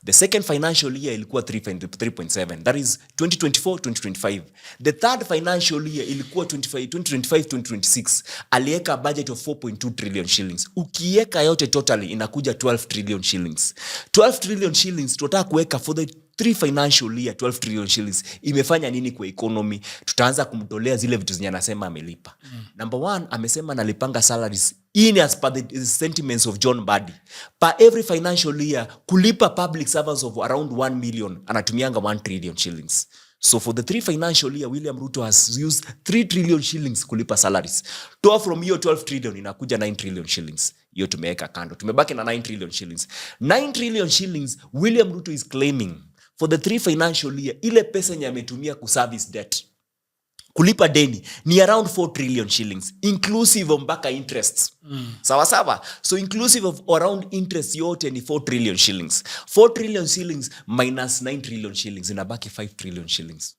The second financial year ilikuwa 3.7. That is 2024-2025. The third financial year ilikuwa 2025-2026. Alieka budget of 4.2 trillion shillings. Ukieka yote totally inakuja 12 trillion shillings. 12 trillion shillings tunataka kuweka for the 3 financial year, 12 trillion shillings. Imefanya nini kwa economy? Tutaanza kumtolea zile vitu zenye anasema amelipa. Number 1, amesema analipanga salaries in as per the sentiments of John Mbadi. Per every financial year, kulipa public servants of around 1 million, anatumianga 1 trillion shillings. So for the 3 financial year, William Ruto has used 3 trillion shillings kulipa salaries. Toa from hiyo 12 trillion, inakuja 9 trillion shillings. Hiyo tumeweka kando. Tumebaki na 9 trillion shillings. 9 trillion shillings, William Ruto is claiming for the 3 financial year, ile pesa yenye ametumia kuservice debt, kulipa deni, ni around 4 trillion shillings, inclusive of mpaka interests. Sawa sawa? So inclusive of around interest yote ni 4 trillion shillings. 4 trillion shillings minus 9 trillion shillings, inabaki 5 trillion shillings.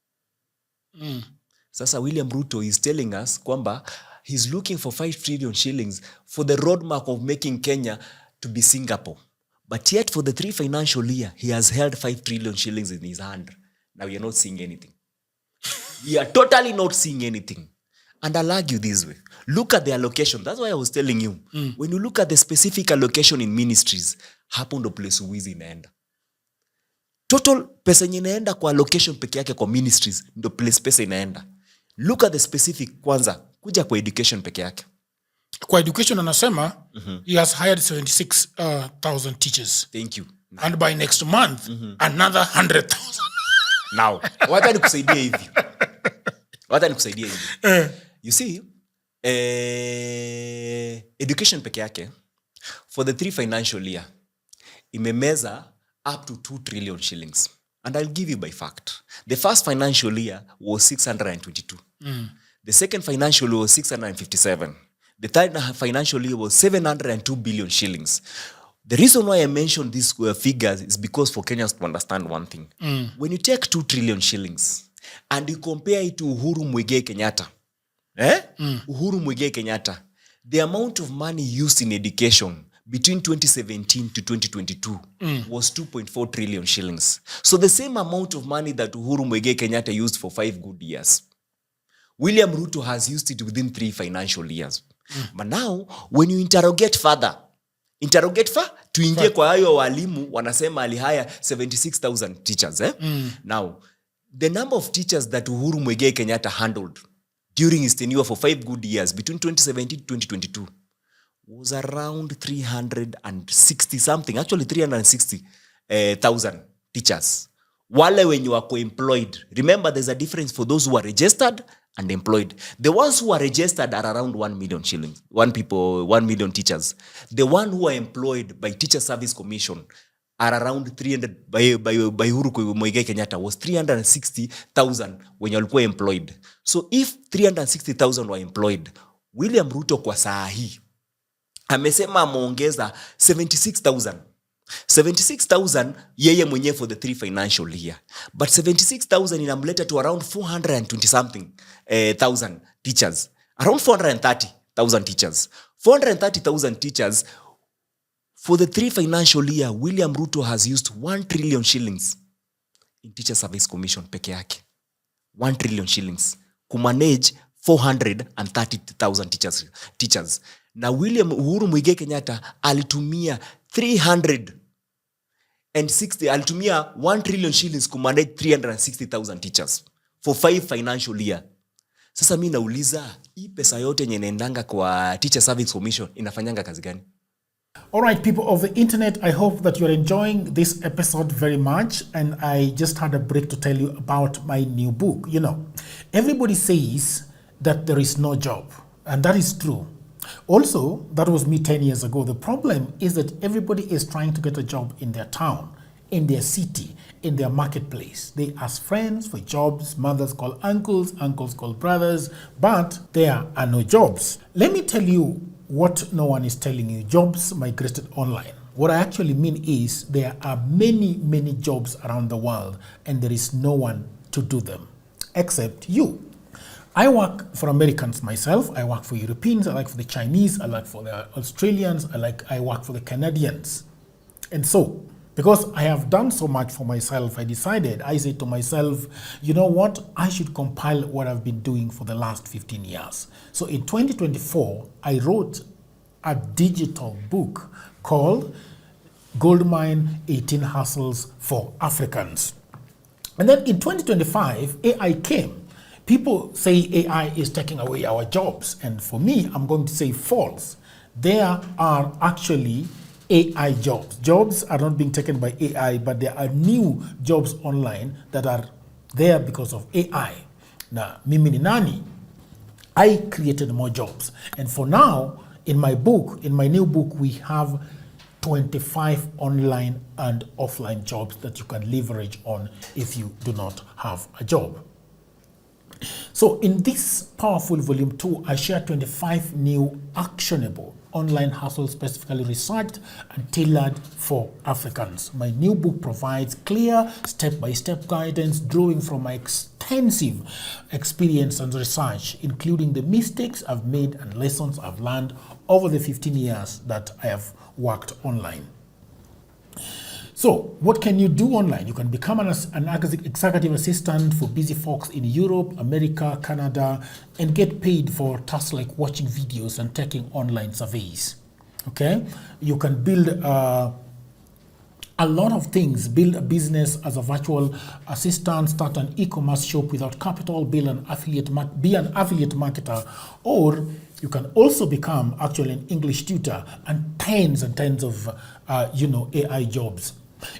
Sasa William Ruto is telling us kwamba he's looking for 5 trillion shillings for the roadmap of making Kenya to be Singapore. But yet for the 3 financial year, he has held 5 trillion shillings in his hand. Now we are not seeing anything. We are totally not seeing anything. And I'll argue this way. Look at the allocation. That's why I was telling you. When you look at the specific allocation in ministries, hapo ndo place uwizi inaenda. Total pesa yenye inaenda kwa allocation peke yake kwa ministries ndo place pesa inaenda. Look at the specific kwanza, kuja kwa education peke yake. Kwa education anasema he has hired 76,000 teachers. Thank you. And by next month, another 100,000. Now, wacha nikusaidie hivi. You see, education peke yake, for the 3 financial year, imemeza up to 2 trillion shillings. And I'll give you by fact. The first financial year was 622. The second financial year was 657. The third financial year was 702 billion shillings. The reason why I mentioned these figures is because for Kenyans to understand one thing. When you take 2 trillion shillings and you compare it to Uhuru Muigai Kenyatta, Uhuru Muigai Kenyatta, the amount of money used in education between 2017 to 2022 was 2.4 trillion shillings. So the same amount of money that Uhuru Muigai Kenyatta used for 5 good years, William Ruto has used it within 3 financial years. But now, when you interrogate further, tuingie kwa hayo walimu wanasema alihaya 76,000 teachers. Now, the number of teachers that Uhuru Muigai Kenyatta handled during his tenure for 5 good years between 2017 to 2022 was around 360 something, actually 360,000 teachers. Wale wenye wako employed. Remember, there's a difference for those who are registered unemployed. The ones who are registered are around 1 million shillings. 1 million teachers. The one who are employed by Teacher Service Commission are around 300 by Uhuru Muigai Kenyatta was 360,000 wenye walikuwa employed. So if 360,000 were employed, William Ruto kwa saa hii amesema ameongeza 76,000 yeye mwenye for the 3 financial year, but 76,000 inamleta to around 420 something thousand teachers, around 430,000 teachers. 430,000 teachers for the 3 financial year. William Ruto has used 1 trillion shillings in Teacher Service Commission peke yake. 1 trillion shillings kumanage 430,000 teachers. Na Uhuru Muigai Kenyatta alitumia 1 trillion shillings kumanage 360,000 teachers for 5 financial year. Sasa mimi nauliza, hii pesa yote yenye inaendanga kwa Teacher Service Commission inafanyanga kazi gani? All right, people of the internet, I hope that you're enjoying this episode very much. And I just had a break to tell you about my new book. You know, everybody says that there is no job, and that is true. Also, that was me 10 years ago. The problem is that everybody is trying to get a job in their town, in their city, in their marketplace. They ask friends for jobs, mothers call uncles, uncles call brothers, but there are no jobs. Let me tell you what no one is telling you. Jobs migrated online. What I actually mean is there are many, many jobs around the world, and there is no one to do them except you. I work for Americans myself. I work for Europeans. I work for the Chinese. I work for the Australians. I work for the Canadians. And so, because I have done so much for myself, I said to myself, you know what? I should compile what I've been doing for the last 15 years. So in 2024, I wrote a digital book called Goldmine 18 Hustles for Africans. And then in 2025, AI came. People say AI is taking away our jobs. And for me, I'm going to say false. There are actually AI jobs. Jobs are not being taken by AI, but there are new jobs online that are there because of AI. Now, mimi ni nani? I created more jobs. And for now, in my new book, we have 25 online and offline jobs that you can leverage on if you do not have a job. So in this powerful volume 2, I share 25 new actionable online hustles specifically researched and tailored for Africans. My new book provides clear step-by-step guidance drawing from my extensive experience and research, including the mistakes I've made and lessons I've learned over the 15 years that I have worked online. So, what can you do online? You can become an executive assistant for busy folks in Europe, America, Canada, and get paid for tasks like watching videos and taking online surveys. Okay? You can build a lot of things. Build a business as a virtual assistant, start an e-commerce shop without capital, be an affiliate marketer, or you can also become actually an English tutor and tens of AI jobs.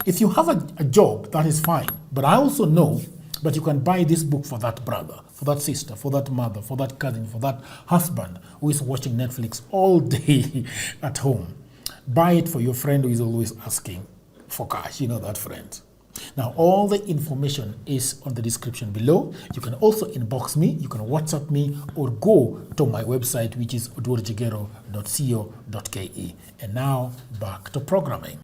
If you have a job, that is fine. But I also know that you can buy this book for that brother, for that sister, for that mother, for that cousin, for that husband who is watching Netflix all day at home. Buy it for your friend who is always asking for cash. You know that friend. Now, all the information is on the description below. You can also inbox me, you can WhatsApp me, or go to my website, which is odworjigero.co.ke. And now, back to programming.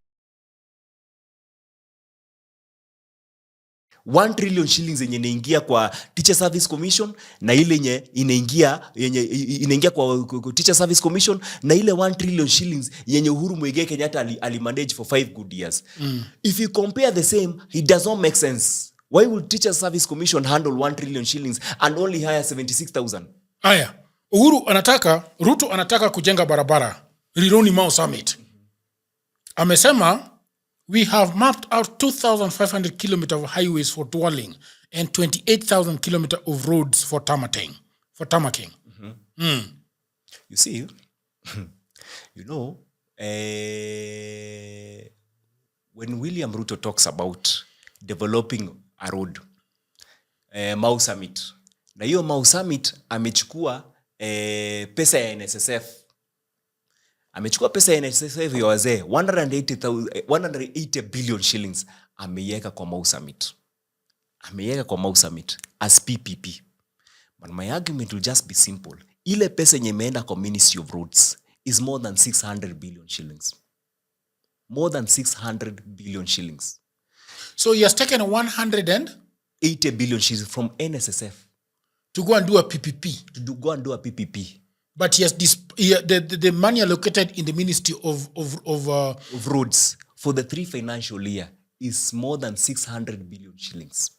1 trillion shillings yenye inaingia kwa Teacher Service Commission na ile yenye inaingia kwa Teacher Service Commission na ile 1 trillion shillings yenye Uhuru Muigai Kenyatta alimanage for 5 good years. If you compare the same, it does not make sense. Why would Teacher Service Commission handle 1 trillion shillings and only hire 76,000? Aya, Ruto anataka kujenga barabara Rironi Mau Summit. Amesema we have mapped out 2,500 kilometers of highways for dwelling and 28,000 kilometers of roads for tarmacking. You see, when William Ruto talks about developing a road, Mau Summit, Na hiyo Mau Summit amechukua pesa ya NSSF. Amechukua pesa ya NSSF ya wazee 180 billion shillings ameiweka kwa Mau Summit. Ameiweka kwa Mau Summit as PPP. But my argument will just be simple. Ile pesa yenye imeenda kwa Ministry of Roads is more than 600 billion shillings. More than 600 billion shillings. So he has taken 180 billion shillings from NSSF to go and do a PPP. Go and do a PPP. But he has the money allocated in the Ministry of Roads for the 3 financial year is more than 600 billion shillings.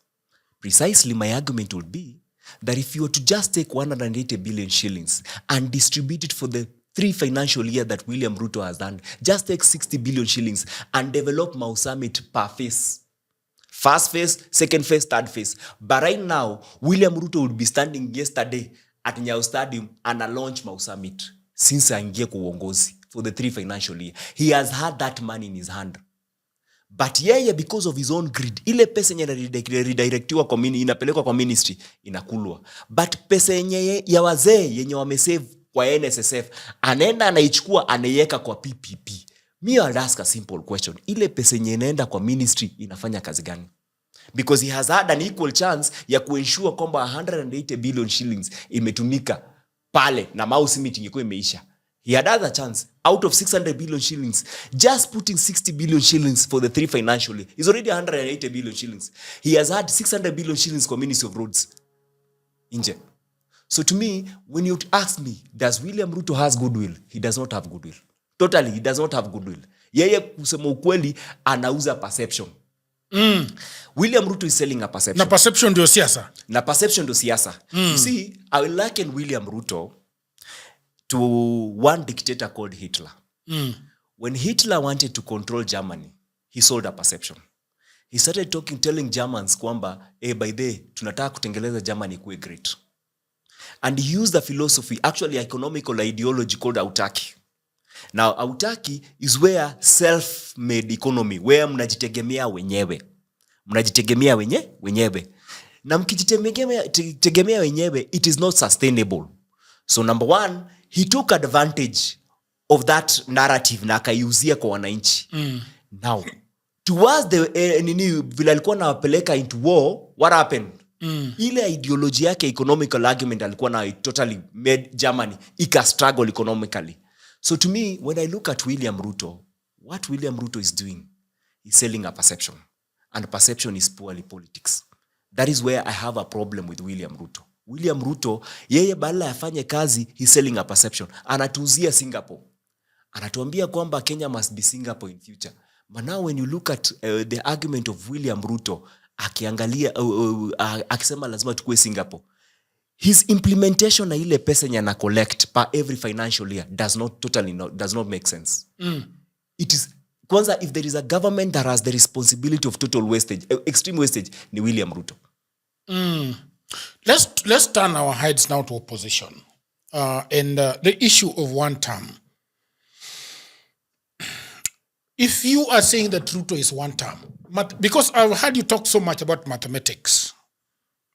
Precisely, my argument would be that if you were to just take 180 billion shillings and distribute it for the 3 financial year that William Ruto has done, just take 60 billion shillings and develop Mau Summit per phase. First phase, second phase, third phase. But right now, William Ruto would be standing yesterday at Nyayo Stadium and launch Mau Summit since aingie kwa uongozi for the 3 financial year. He has had that money in his hand. But yeye because of his own greed, ile pesa yenye redirectiwa kwa inapelekwa kwa ministry inakulwa. But pesa yenye ya wazee yenye wamesave kwa NSSF anaenda anaichukua anaiweka kwa PPP. Me I'll ask a simple question. Ile pesa yenye inaenda kwa ministry inafanya kazi gani? Because he has had an equal chance ya kuensure kwamba 180 billion shillings imetumika pale na Mau Summit ingekuwa imeisha. He had other chance. Out of 600 billion shillings, just putting 60 billion shillings for the 3 financial year is already 180 billion shillings. He has had 600 billion shillings for Ministry of Roads. Inje. So to me, when you ask me, does William Ruto has goodwill? He does not have goodwill. Totally, he does not have goodwill. Yeye kusema ukweli anauza perception. William Ruto is selling a perception. Na perception ndio siasa. You see, I will liken William Ruto to one dictator called Hitler. When Hitler wanted to control Germany, he sold a perception. He started telling Germans kwamba, by the way, tunataka kutengeleza Germany kuwe great. And he used a philosophy, actually economical ideology called autarky. Now, autarky is where self-made economy, where mnajitegemea wenyewe. Na mkijitegemea wenyewe, it is not sustainable. So number one, he took advantage of that narrative na akaiuzia kwa wananchi. Now, towards the vile alikuwa anawapeleka into war, what happened? Ile ideology yake economical argument alikuwa na totally made Germany ika struggle economically. So to me, when I look at William Ruto, what William Ruto is doing is selling a perception. And perception is poorly politics. That is where I have a problem with William Ruto. William Ruto, yeye badala afanye kazi, he's selling a perception. Anatuuzia Singapore. Anatuambia kwamba Kenya must be Singapore in future. But now when you look at the argument of William Ruto, akiangalia, akisema lazima tukue Singapore, his implementation na ile pesa nyana collect per every financial year does not make sense. It is, kwanza, if there is a government that has the responsibility of total wastage, extreme wastage, ni William Ruto. Let's turn our heads now to opposition and the issue of one term. If you are saying that Ruto is one term, because I've heard you talk so much about mathematics,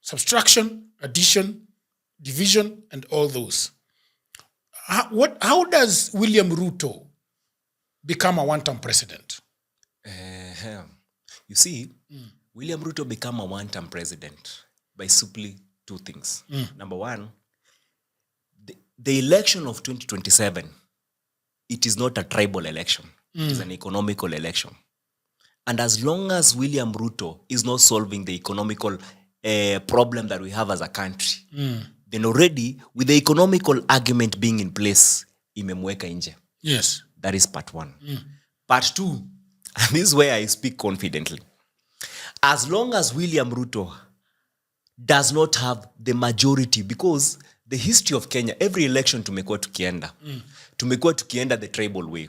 subtraction, addition, division, and all those. How does William Ruto become a one-term president? You see, William Ruto become a one-term president by simply 2 things. Number one, the election of 2027, it is not a tribal election. It is an economical election. And as long as William Ruto is not solving the economical problem that we have as a country, then already, with the economical argument being in place, imemweka nje. Yes. That is part 1. Part 2, and this is where I speak confidently. As long as William Ruto does not have the majority, because the history of Kenya, every election tumekuwa tukienda the tribal way.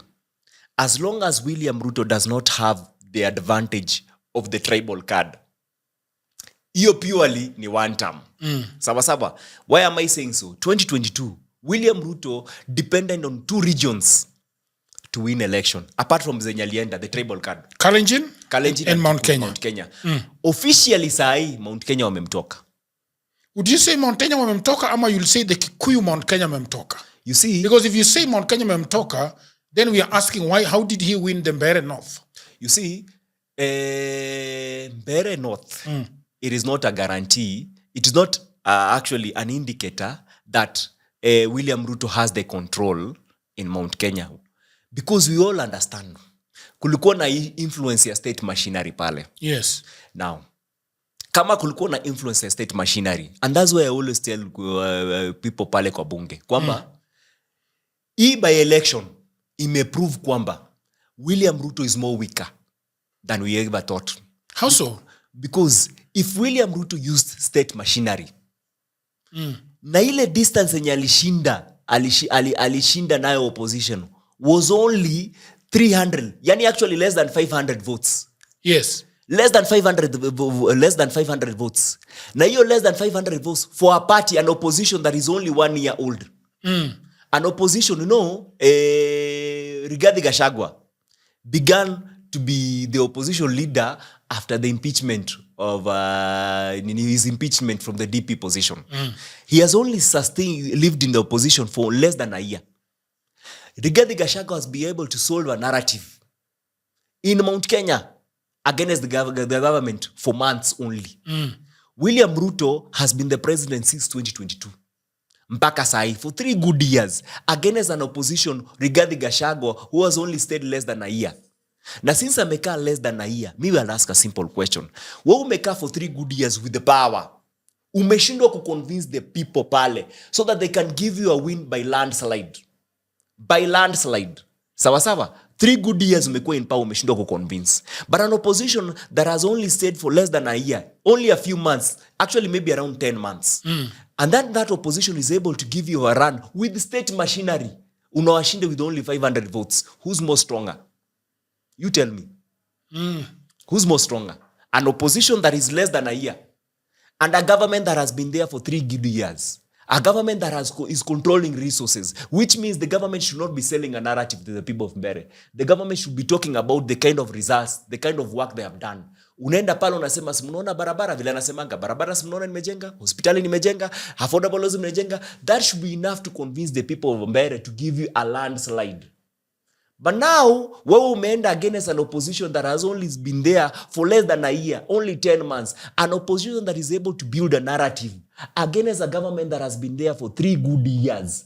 As long as William Ruto does not have the advantage of the tribal card, hiyo purely ni one term. Sawa. Why am I saying so? 2022, William Ruto depended on 2 regions to win election, apart from zenye alienda, the tribal card. Kalenjin and Mount Kenya. Officially sahi, Mount Kenya wamemtoka. Would you say Mount Kenya wamemtoka ama you'll say the Kikuyu Mount Kenya wamemtoka? You see, because if you say Mount Kenya wamemtoka, then we are asking how did he win the Mbeere North? You see, Mbeere North, it is not a guarantee. It is not actually an indicator that William Ruto has the control in Mount Kenya. Because we all understand, kulikuwa na influence ya state machinery pale. Yes. Now, kama kulikuwa na influence ya state machinery, and that's why I always tell people pale kwa bunge, kwamba hii by election imeprove kwamba William Ruto is more weaker than we ever thought. How so? Because if William Ruto used state machinery, na ile distance yenye alishinda nayo opposition was only 300, yani actually less than 500 votes. Yes. Less than 500 votes. Na hiyo less than 500 votes for a party, an opposition that is only 1 year old. An opposition, Rigathi Gachagua began to be the opposition leader after the impeachment of his impeachment from the DP position. He has only lived in the opposition for less than a year. Rigathi Gachagua has been able to solve a narrative in Mount Kenya against the government for months only. William Ruto has been the president since 2022. Mpaka sahi, for 3 good years, against an opposition, Rigathi Gachagua, who has only stayed less than a year. Na since amekaa less than a year, me will ask a simple question. Wewe umekaa for 3 good years with the power, umeshindwa kuconvince the people pale so that they can give you a win by landslide. By landslide. Sawa sawa? 3 good years umekuwa in power, umeshindwa kuconvince. But an opposition that has only stayed for less than a year, only a few months, actually maybe around 10 months. And then that opposition is able to give you a run with state machinery. Unawashinda with only 500 votes. Who's more stronger? You tell me. Who's more stronger? An opposition that is less than a year and a government that has been there for 3 good years. A government that is controlling resources, which means the government should not be selling a narrative to the people of Mbeere. The government should be talking about the kind of results, the kind of work they have done. Unaenda pale unasema simunaona barabara, vile anasemanga barabara simunaona nimejenga, hospitali nimejenga, affordable housing nimejenga. That should be enough to convince the people of Mbeere to give you a landslide. But now, wewe umeenda against an opposition that has only been there for less than a year, only 10 months. An opposition that is able to build a narrative against a government that has been there for 3 good years.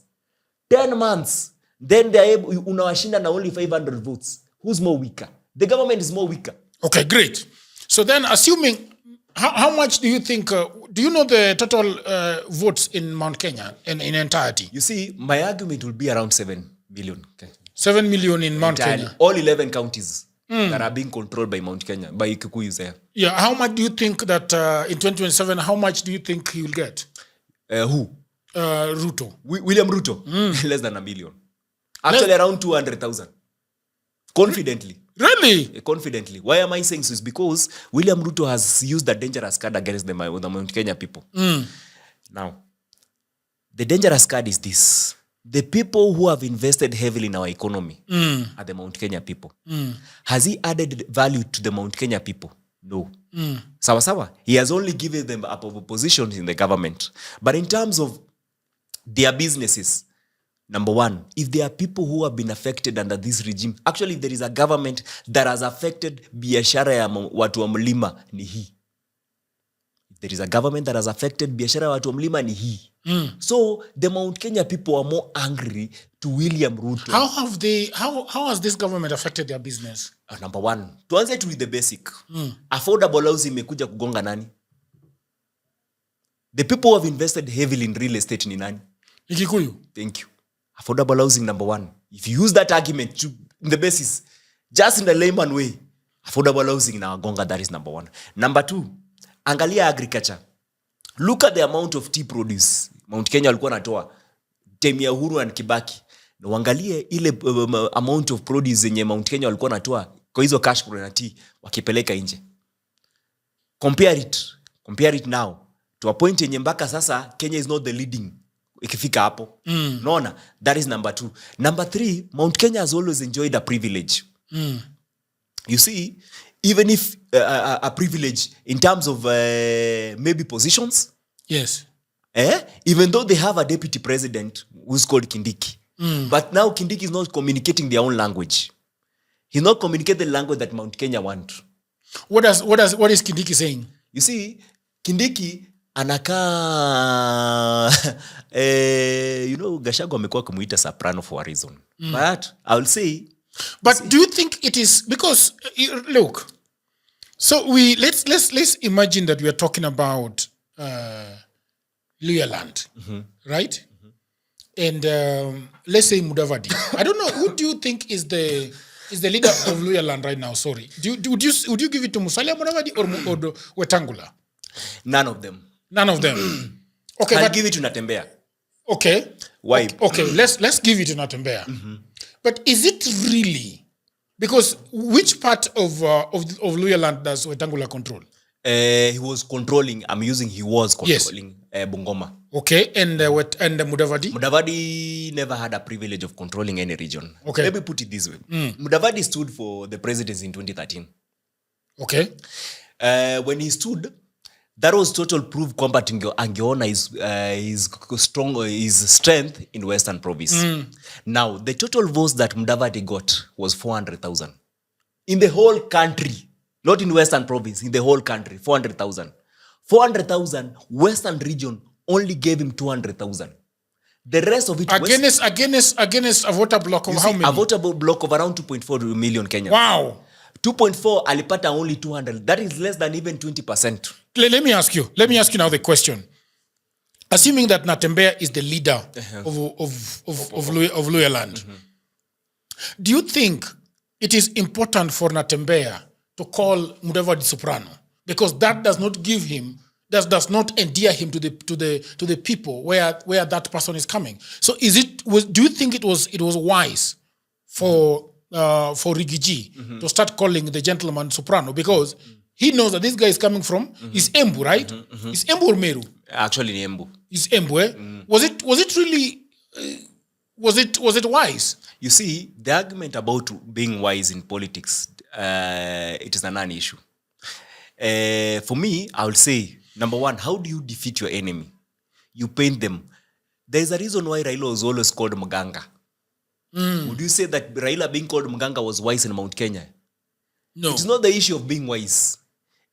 10 months. Then they are able, unawashinda na only 500 votes. Who's more weaker? The government is more weaker. Okay, great. So then assuming, how much do you think, do you know the total votes in Mount Kenya in entirety? You see, my argument will be around 7 million. Okay. 7 million in Mount entirely. Kenya. All 11 counties that are being controlled by Mount Kenya, by Kikuyu there. Yeah, how much do you think that in 2027, how much do you think he will get? Who? Ruto. William Ruto? Less than 1 million. Actually, around 200,000. Confidently. Really? Confidently. Why am I saying so? Is because William Ruto has used a dangerous card against the Mount Kenya people. Now, the dangerous card is this. The people who have invested heavily in our economy are the Mount Kenya people. Has he added value to the Mount Kenya people? No. Sawa sawa. He has only given them a position in the government. But in terms of their businesses, number one, if there are people who have been affected under this regime, actually if there is a government that has affected biashara ya watu wa mlima, ni hii. If there is a government that has affected biashara ya watu wa mlima, ni hii. So the Mount Kenya people are more angry to William Ruto. How has this government affected their business? Number one, tuanze tu with the basic. Affordable housing imekuja kugonga nani? The people who have invested heavily in real estate ni nani? Kikuyu. Thank you. Affordable housing, number one. If you use that argument in the basis, just in the layman way, affordable housing na wagonga, that is number one. Number two, angalia agriculture. Look at the amount of tea produce Mount Kenya walikuwa natoa time ya Uhuru and Kibaki. Na uangalie ile amount of produce zenye Mount Kenya walikuwa natoa kwa hizo cash crop na tea wakipeleka nje. Compare it now to a point yenye mpaka sasa Kenya is not the leading ikifika hapo. Unaona? That is number 2. Number 3, Mount Kenya has always enjoyed a privilege. You see, even if a privilege in terms of maybe positions. Yes. Even though they have a deputy president who's called Kindiki. But now Kindiki is not communicating their own language. He's not communicating the language that Mount Kenya want. What is Kindiki saying? You see, Kindiki anaka Gachagua amekuwa kumuita soprano for a reason. But I will say, but do you think it is because look, so let's imagine that we are talking about Luya land, right? And let's say Mudavadi. I don't know, who do you think is the leader of Luya land right now? Sorry, would you give it to Musalia Mudavadi or Wetangula? None of them. Okay, I'll give it to Natembea. Okay. Why? Okay, let's give it to Natembea. But is it really? Because which part of Luya land does Wetangula control? He was controlling Bungoma. Okay, and Mudavadi? Mudavadi never had a privilege of controlling any region. Okay. Let me put it this way. Mudavadi stood for the presidency in 2013. Okay. When he stood, that was total proof kwamba angeona his strength in Western Province. Now, the total votes that Mudavadi got was 400,000. In the whole country. Not in Western Province, in the whole country, 400,000. 400,000, Western region only gave him 200,000. The rest of it against a voter block of how many? A voter block of around 2.4 million Kenyans. Wow. 2.4, alipata only 200. That is less than even 20%. Let me ask you now the question. Assuming that Natembea is the leader of Luya land, do you think it is important for Natembea to call Mudavadi soprano, because that does not does not endear him to the people where that person is coming? So do you think it was wise for Rigiji to start calling the gentleman soprano, because he knows that this guy is coming from is Embu, right? Is Embu or Meru? Actually, Embu. Is Embu, eh? Was it really was it wise? You see, the argument about being wise in politics, it is a non-issue. For me, I will say, number one, how do you defeat your enemy? You paint them. There is a reason why Raila was always called Mganga. Would you say that Raila being called Mganga was wise in Mount Kenya? No. It's not the issue of being wise.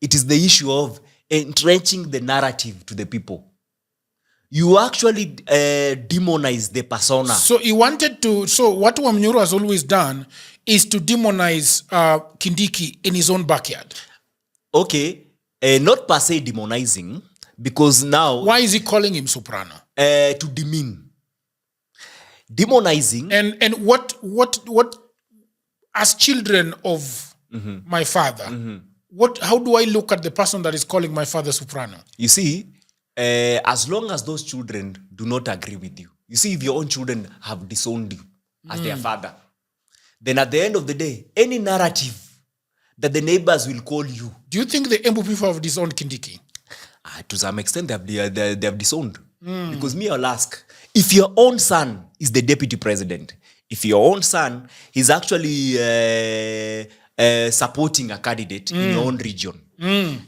It is the issue of entrenching the narrative to the people. You actually demonize the persona. So he wanted to. So what Wamnyoro has always done is to demonize Kindiki in his own backyard. Okay, not per se demonizing, because now. Why is he calling him soprano? To demean. Demonizing. And what as children of my father, how do I look at the person that is calling my father soprano? You see, as long as those children do not agree with you. You see, if your own children have disowned you as their father, then at the end of the day, any narrative that the neighbors will call you. Do you think the Embu people have disowned Kindiki? To some extent, they have disowned. Because me, I'll ask, if your own son is the deputy president, if your own son is actually supporting a candidate in your own region,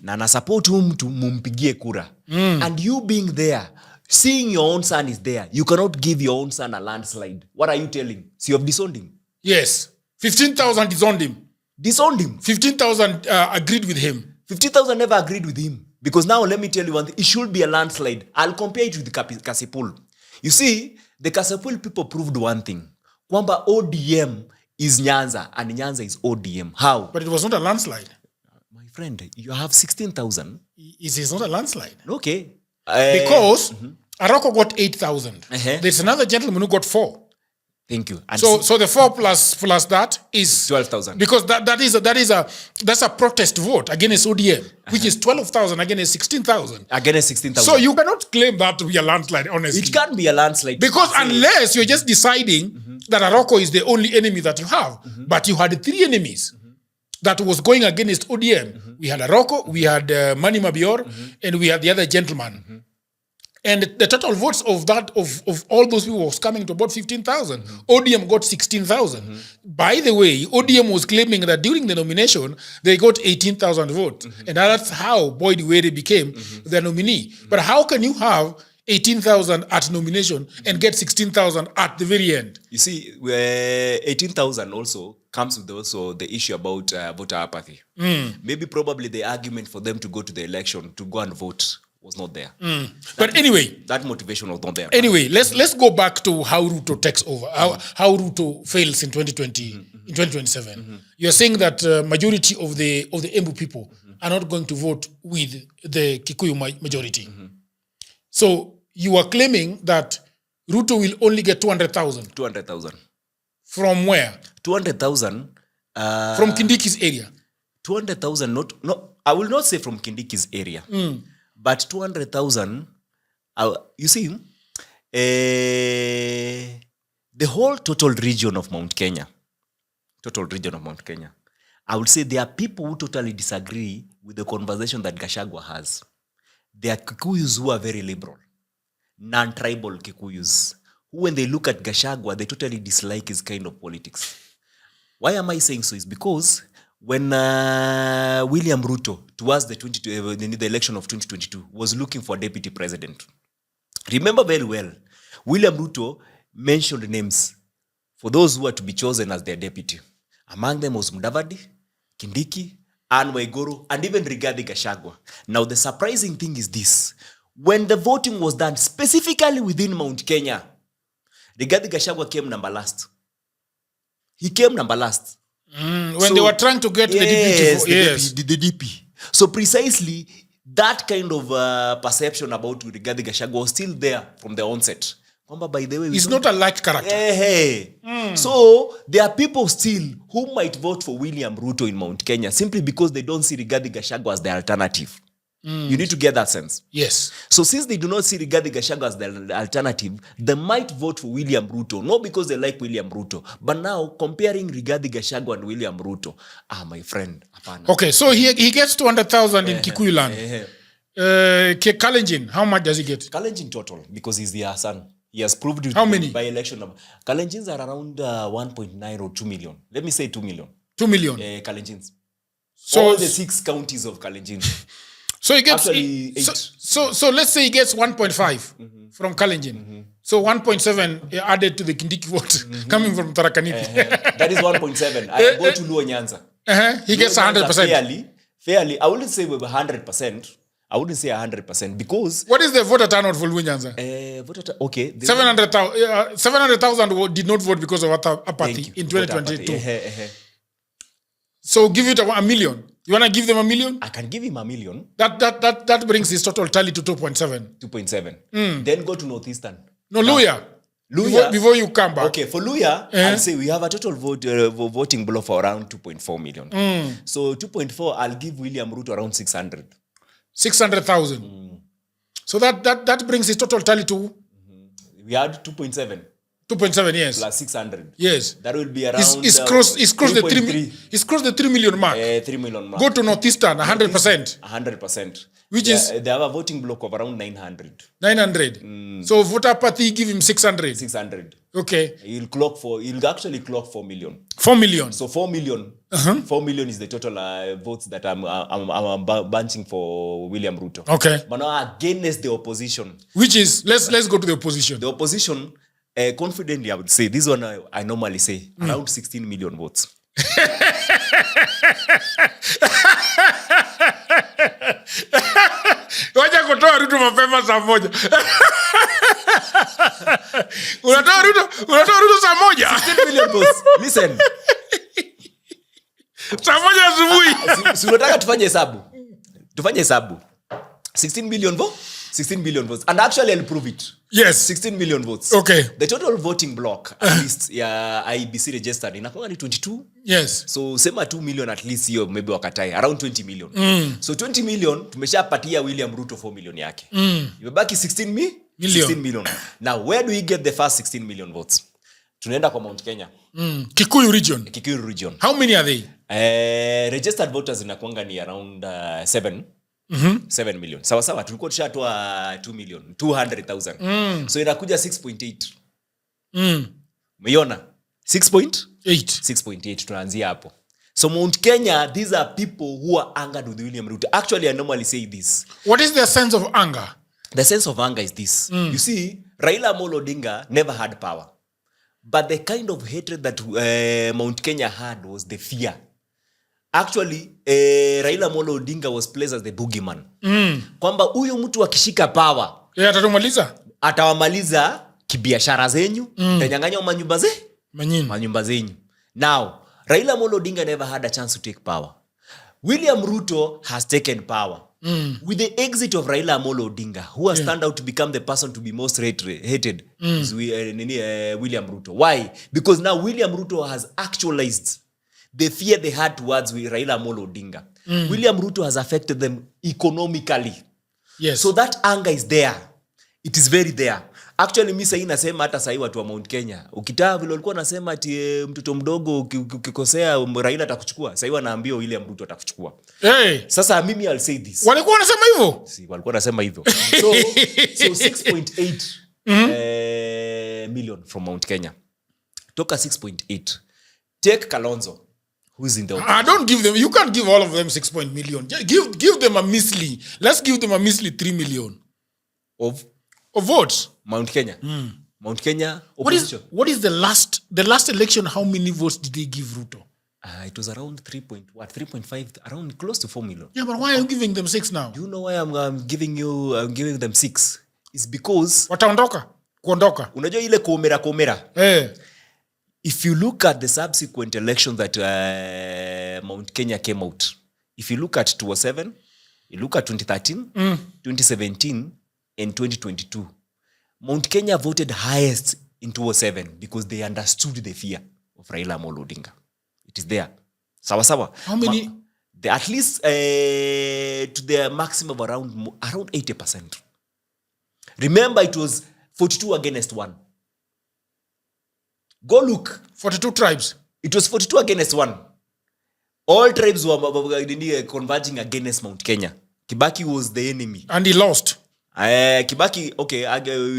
na na support mtu mumpigie kura, and you being there, seeing your own son is there, you cannot give your own son a landslide. What are you telling? So you have disowned him. Yes. 15,000 disowned him. Disowned him. 15,000 agreed with him. 50,000 never agreed with him. Because now, let me tell you one thing. It should be a landslide. I'll compare it with the Kasipul. You see, the Kasipul people proved one thing. Kwamba ODM is Nyanza, and Nyanza is ODM. How? But it was not a landslide. My friend, you have 16,000. It is not a landslide. Okay. Because Aroko got 8,000. There's another gentleman who got 4. Thank you. And so the 4 plus that is 12,000. Because that's a protest vote against ODM, which is 12,000 against 16,000. Against 16,000. So you cannot claim that to be a landslide, honestly. It can't be a landslide. Because unless you're just deciding that Aroko is the only enemy that you have, but you had 3 enemies that was going against ODM. We had Aroko, we had Mani Mabior, and we had the other gentleman. And the total votes of all those people was coming to about 15,000. ODM got 16,000. By the way, ODM was claiming that during the nomination, they got 18,000 votes. And that's how Boyd Were became the nominee. But how can you have 18,000 at nomination and get 16,000 at the very end. You see, 18,000 also comes with also the issue about voter apathy. Maybe probably the argument for them to go to the election, to go and vote, was not there. But anyway, that motivation was not there. Anyway, let's go back to how Ruto takes over, how Ruto fails in 2020, in 2027. You're saying that majority of the Embu people are not going to vote with the Kikuyu majority. So you are claiming that Ruto will only get 200,000. 200,000. From where? 200,000. From Kindiki's area. 200,000, I will not say from Kindiki's area. But 200,000, you see, the whole total region of Mount Kenya, I would say there are people who totally disagree with the conversation that Gachagua has. There are Kikuyus who are very liberal, non-tribal Kikuyus, who when they look at Gachagua, they totally dislike his kind of politics. Why am I saying so? Is because when William Ruto, towards the election of 2022, was looking for deputy president, remember very well, William Ruto mentioned names for those who are to be chosen as their deputy. Among them was Mudavadi, Kindiki, Anne Waiguru, and even Rigathi Gachagua. Now, the surprising thing is this. When the voting was done, specifically within Mount Kenya, Rigathi Gachagua came number last. He came number last. When they were trying to get the DP. The DP. So precisely, that kind of perception about Rigathi Gachagua was still there from the onset. By the way, he's not a liked character. So there are people still who might vote for William Ruto in Mount Kenya simply because they don't see Rigathi Gachagua as the alternative. You need to get that sense. Yes. So since they do not see Rigathi Gachagua as the alternative, they might vote for William Ruto, not because they like William Ruto, but now comparing Rigathi Gachagua and William Ruto, my friend. Apana. Okay, so he gets 200,000 in Kikuyu land. Kalenjin, how much does he get? Kalenjin total, because he's their son. He has proved it. How many? By election. Kalenjins are around 1.9 or 2 million. Let me say 2 million. 2 million? Kalenjins. So all the 6 counties of Kalenjin. So he gets... Actually, 8. So let's say he gets 1.5 from Kalenjin. So 1.7 added to the Kindiki vote coming from Tharaka-Nithi. That is 1.7. I go to Luo Nyanza. He gets 100%. Fairly. I wouldn't say we were 100%. I wouldn't say 100% because... What is the voter turnout for Luo Nyanza? Okay. 700,000 did not vote because of apathy in 2022. So give it a million. You want to give them a million? I can give him a million. That brings his total tally to 2.7. 2.7. Then go to Northeastern. No, Luya. Before you come back. Okay, for Luya, I'll say we have a total voting block for around 2.4 million. So 2.4, I'll give William Ruto around 600. 600,000. So that brings his total tally to? We had 2.7. 2.7, yes. Plus 600. Yes. That will be around... It's crossed the 3 million mark. 3 million mark. Go to Northeastern, 100%. 100%. Which is? They have a voting block of around 900. 900. So voter apathy, give him 600. 600. Okay. He'll actually clock 4 million. 4 million. So 4 million. 4 million is the total votes that I'm bunching for William Ruto. Okay. But now against the opposition. Which is, let's go to the opposition. The opposition, confidently I would say, this one I normally say, around 16 million votes. Wacha kutoa Ruto mapema saa moja. Unatoa Ruto saa moja? 16 million votes. Listen. Saa moja asubuhi. Si unataka tufanye hesabu. 16 million votes. 16 million votes. And actually I'll prove it. Yes. 16 million votes. Okay. The total voting block, at least, IBC registered, inakuwa ni 22. Yes. So, sema 2 million at least hiyo, maybe wakatai. Around 20 million. So, 20 million, tumeshapatia William Ruto 4 million yake. Imebaki 16 million. Now, where do we get the first 16 million votes? Tunaenda kwa Mount Kenya. Kikuyu region. Kikuyu region. How many are they? Registered voters inakuanga ni around 7 million. Sawa, tulikuwa tushatoa 2 million, 200,000. So inakuja 6.8. Umeiona? 6.8 tunaanzia hapo. So Mount Kenya, these are people who are angered with William Ruto. Actually, I normally say this. What is their sense of anger? The sense of anger is this. You see, Raila Amolo Odinga never had power. But the kind of hatred that Mount Kenya had was the fear. Actually, Raila Amolo Odinga was placed as the boogeyman. Kwamba huyu mtu akishika power, atawamaliza kibiashara zenyu, tanyang'anya manyumba zenyu. Now, Raila Amolo Odinga never had a chance to take power. William Ruto has taken power. With the exit of Raila Amolo Odinga, who has turned out to become the person to be most hated, is William Ruto. Why? Because now William Ruto has actualized the fear they had towards Raila Amolo Odinga. William Ruto has affected them economically. Yes. So that anger is there. It is very there. Actually, mimi sahi nasema hata sahi watu wa Mount Kenya. Ukitaa vile walikuwa nasema ati mtoto mdogo ukikosea Raila atakuchukua. Sahi wanaambia William Ruto atakuchukua. Hey. Sasa mimi I'll say this. Walikuwa wanasema hivyo? Si, walikuwa wanasema hivyo. So 6.8 million from Mount Kenya. Toka 6.8. Take Kalonzo, who's in the don't give them. You can't give all of them 6 million. Give them a measly. Let's give them a measly 3 million of votes. Mount Kenya. Mount Kenya opposition. What is the last election? How many votes did they give Ruto? It was around 3.5, around close to 4 million. Yeah, but why are you giving them 6 now? Do you know why I'm giving them 6? It's because kuondoka. Unajua ile komera. Eh. If you look at the subsequent elections that Mount Kenya came out, if you look at 2007, you look at 2013, 2017, and 2022, Mount Kenya voted highest in 2007 because they understood the fear of Raila Amolo Odinga. It is there. Sawa. How many? At least to the maximum of around 80%. Remember, it was 42 against 1. Go look. 42 tribes. It was 42 against 1. All tribes were converging against Mount Kenya. Kibaki was the enemy. And he lost. Kibaki, okay,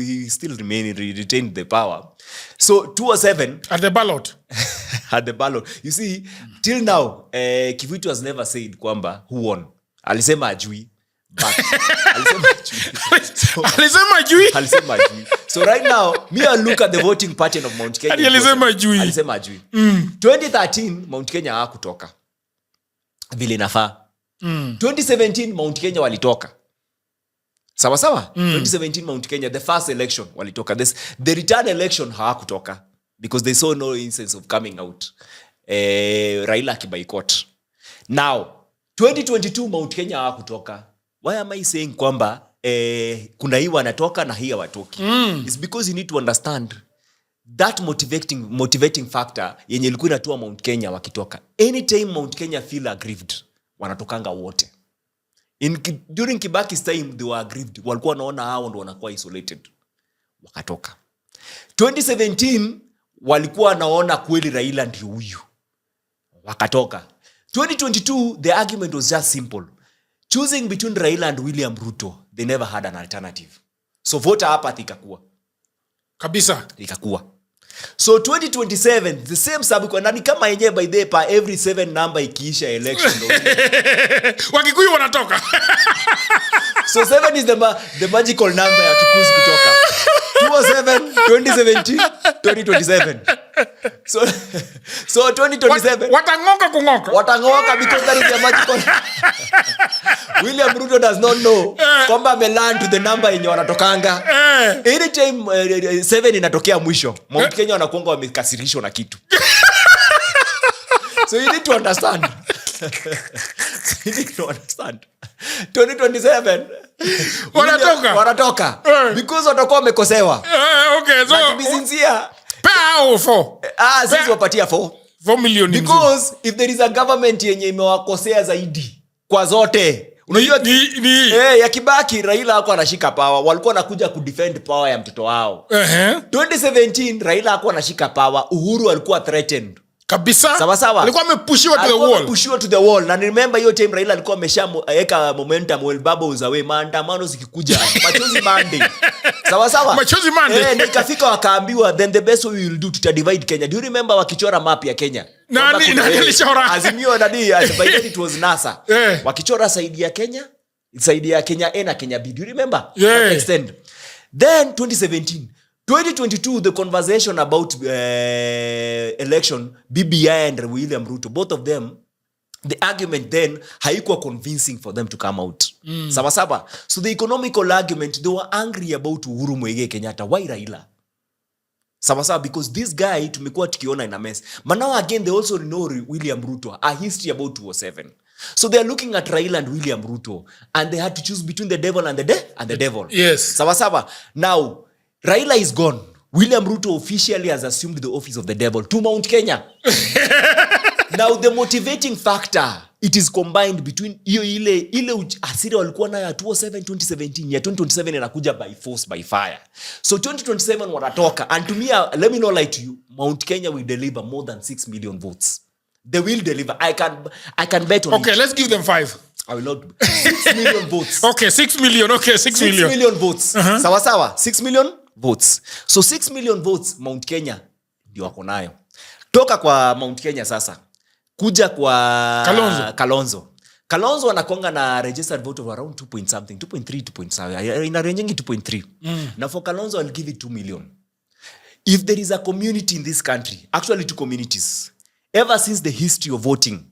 he still retained the power. So 2007 at the ballot. At the ballot. You see, till now, Kivuitu has never said kwamba who won. Alisema ajui. But alisema ajui. So right now, me I look at the voting pattern of Mount Kenya. Alisema ajui. 2013 Mount Kenya hakutoka vile inafaa. 2017 Mount Kenya walitoka. Sawa. 2017 Mount Kenya, the first election walitoka. The return election hawakutoka because they saw no instance of coming out. Raila kiboycott. Now 2022 Mount Kenya hawakutoka. Why am I saying kwamba kuna hii wanatoka na hii hawatoki? It's because you need to understand that motivating factor yenye ilikuwa inatoa Mount Kenya wakitoka. Anytime Mount Kenya feel aggrieved, wanatokanga wote. During Kibaki's time, they were aggrieved. Walikuwa wanaona hao ndo wanakuwa isolated. Wakatoka. 2017, walikuwa wanaona kweli Raila ndio huyu. Wakatoka. 2022, the argument was just simple. Choosing between Raila and William Ruto, they never had an alternative. So voter apathy ikakuwa. Kabisa. Ikakuwa. So 2027, the same sababu nani kama yenyewe by the pa every 7 number ikiisha election. Wakikuyu wanatoka. So 7 is the magical number ya Kikuyu kutoka. 2007, 2017, 2027. So 2027 watangoka because that is the magical. William Ruto does not know kwamba ameland to the number yenye wanatokanga. Anytime 7 inatokea mwisho, Mount Kenya wanakuanga wamekasirishwa na kitu. So you need to understand. 2027 wanatoka because watakuwa wamekosewa. Okay, so bizinzia pao 4. Sisi wapatia 4 million because if there is a government yenye imewakosea zaidi kwa zote. Unajua ya Kibaki Raila hakuwa anashika power, walikuwa wanakuja kudefend power ya mtoto wao. 2017 Raila hakuwa anashika power, Uhuru alikuwa threatened. Kabisa. Sawa. Alikuwa amepushiwa to the wall. Na remember hiyo time Raila alikuwa ameshaeka momentum well bubbles away, maandamano zikikuja. Machozi Monday. Sawa. Machozi Monday. Nikafika wakaambiwa then the best way we will do to divide Kenya. Do you remember wakichora map ya Kenya? Nani alichora? Azimio by then it was NASA. Wakichora side ya Kenya, Inside ya Kenya A na Kenya B. Do you remember? Yeah. Extend. Then 2017. 2022, the conversation about election, BBI and William Ruto, both of them, the argument then haikuwa convincing for them to come out. Sawa. So the economical argument, they were angry about Uhuru Muigai Kenyatta. Why Raila? Sawa, because this guy tumekuwa tukiona in a mess. But now again, they also know William Ruto, a history about 2007. So they are looking at Raila and William Ruto, and they had to choose between the devil and the devil. Yes. Sawa. Now, Raila is gone. William Ruto officially has assumed the office of the devil to Mount Kenya. Now, the motivating factor, it is combined between ile asiri walikuwa nayo 2007, 2017. Ya 2027 inakuja by force, by fire. So 2027 wanatoka. And to me, let me not lie to you, Mount Kenya will deliver more than 6 million votes. They will deliver. I can bet on it. Okay, let's give them 5. I will not. 6 million votes. Okay, 6 million. Okay, 6 million. 6 million votes. Sawa. 6 million votes. So 6 million votes, Mount Kenya ndio wako nayo. Toka kwa Mount Kenya sasa. Kuja kwa Kalonzo anakonga na registered vote of around 2 point something, 2.3, 2 point something. Ina range 2.3. Now for Kalonzo, I'll give it 2 million. If there is a community in this country, actually 2 communities, ever since the history of voting,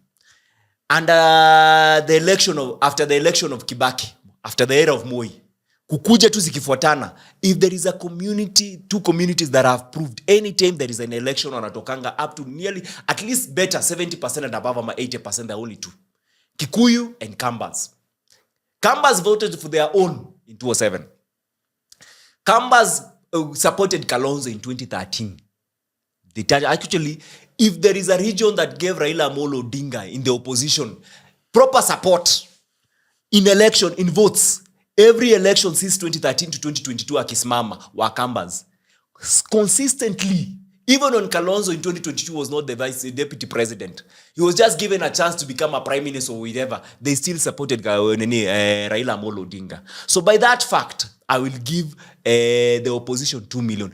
and after the election of Kibaki, after the era of Moi, kukuja tu zikifuatana, if there is a community, 2 communities that have proved any time there is an election wanatokanga up to nearly, at least better 70% and above, ama 80%, there are only 2. Kikuyu and Kambas. Kambas voted for their own in 2007. Kambas supported Kalonzo in 2013. Actually, if there is a region that gave Raila Amolo Odinga in the opposition proper support in election, in votes, every election since 2013 to 2022 akisimama wa Kambas consistently, even when Kalonzo in 2022 was not the deputy president, he was just given a chance to become a prime minister or whatever, they still supported Raila Amolo Odinga. So by that fact, I will give the opposition 2 million.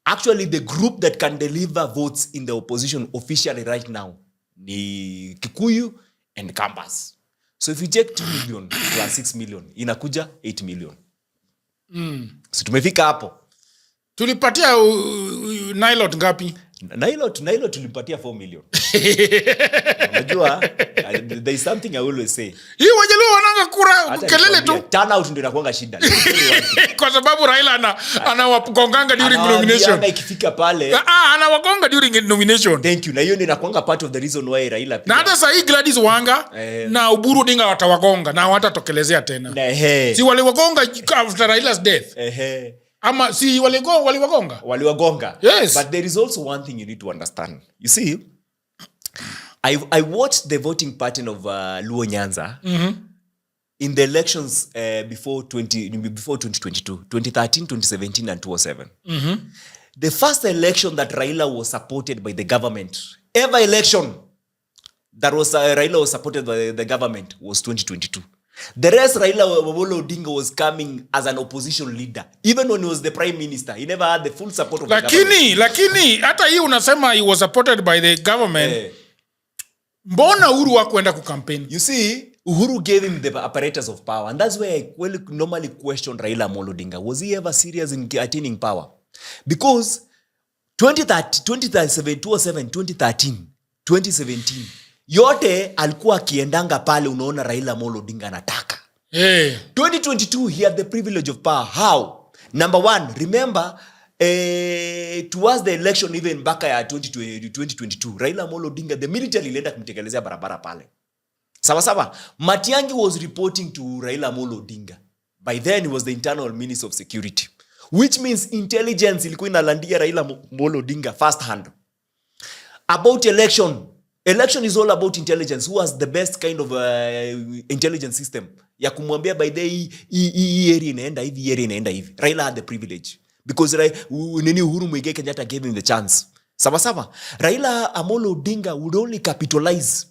Actually, the group that can deliver votes in the opposition officially right now ni Kikuyu and Kambas. So if you take 2 million plus 6 million, inakuja 8 million. So tumefika hapo. Tulipatia Nailot ngapi? Nailot tulipatia 4 million. Unajua, there is something I always say. Hii wajaluo wananga kura kelele tu. Turnout ndio inakuanga shida. Kwa sababu Raila anawagonganga during nomination. Ikifika pale. Anawagonga during nomination. Thank you. Na hiyo ndio inakuanga part of the reason why Raila pia. Na hata sasa hii Gladys Wanga na Uburu Odinga watawagonga na hawatatokelezea tena. Si waliwagonga after Raila's death. Ama si waliwagonga. Yes. But there is also one thing you need to understand. You see, I watched the voting pattern of Luo Nyanza in the elections before 2022, 2013, 2017, and 2007. The first election that Raila was supported by the government, ever election that was Raila was supported by the government, was 2022. The rest, Raila Amolo Odinga was coming as an opposition leader. Even when he was the prime minister, he never had the full support of the government. Lakini, hata hii unasema he was supported by the government. Mbona Uhuru hakuenda kucampaign? You see, Uhuru gave him the apparatus of power. And that's where I normally question Raila Amolo Odinga. Was he ever serious in attaining power? Because 2007, 2013, 2017, yote alikuwa akiendanga pale unaona Raila Amolo Odinga anataka. 2022, he had the privilege of power. How? Number one, remember, towards the election even back ya 2022, Raila Amolo Odinga, the military ilienda kumtekelezea barabara pale. Sawa. Matiang'i was reporting to Raila Amolo Odinga. By then, he was the internal minister of security. Which means intelligence ilikuwa inalandia Raila Amolo Odinga first hand. About election. Election is all about intelligence. Who has the best kind of intelligence system? Ya kumwambia by the hii area inaenda hivi, hii area inaenda hivi. Raila had the privilege. Because Uhuru Muigai Kenyatta gave him the chance. Sawa. Raila Amolo Odinga would only capitalize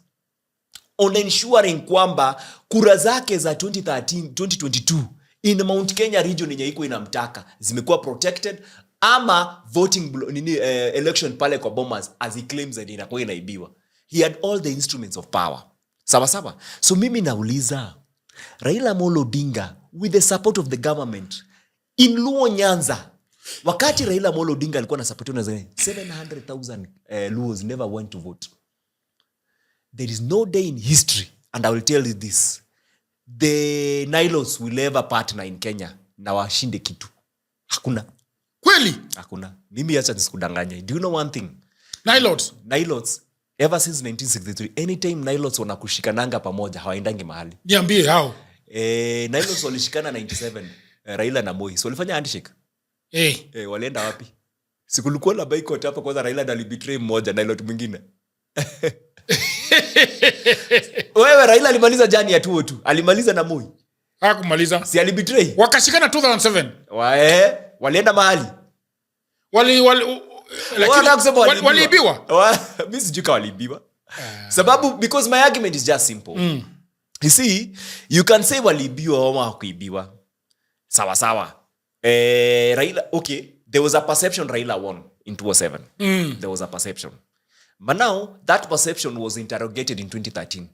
on ensuring kwamba kura zake za 2022 in Mount Kenya region yenye iko inamtaka zimekuwa protected, ama voting election pale kwa Bomas as he claims that inaibiwa. He had all the instruments of power. Sawa. So mimi nauliza, Raila Amolo Odinga, with the support of the government, in Luo Nyanza, wakati Raila Amolo Odinga alikuwa na support na 700,000 Luos never went to vote. There is no day in history, and I will tell you this, the Nilots will ever partner in Kenya na washinde kitu. Hakuna. Kweli? Hakuna. Mimi acha nisikudanganye. Do you know one thing? Nilots, ever since 1963, anytime Nilots wanakushikananga pamoja, hawaendangi mahali. Niambie hao. Nilots walishikana 97, Raila na Moi. So walifanya handshake. Walienda wapi? Sikulikuwa na boycott hapa kwanza Raila alibetray mmoja Nilot mwingine. Wewe Raila alimaliza jani ya 202. Alimaliza na Moi. Hakumaliza. Si alibetray. Wakashikana 2007. Walienda mahali. Waliibiwa. Mimi sijui kama waliibiwa. Sababu because my argument is just simple. You see, you can say waliibiwa au hawakuibiwa. Sawa. Raila, okay, there was a perception Raila won in 2007. There was a perception. But now, that perception was interrogated in 2013.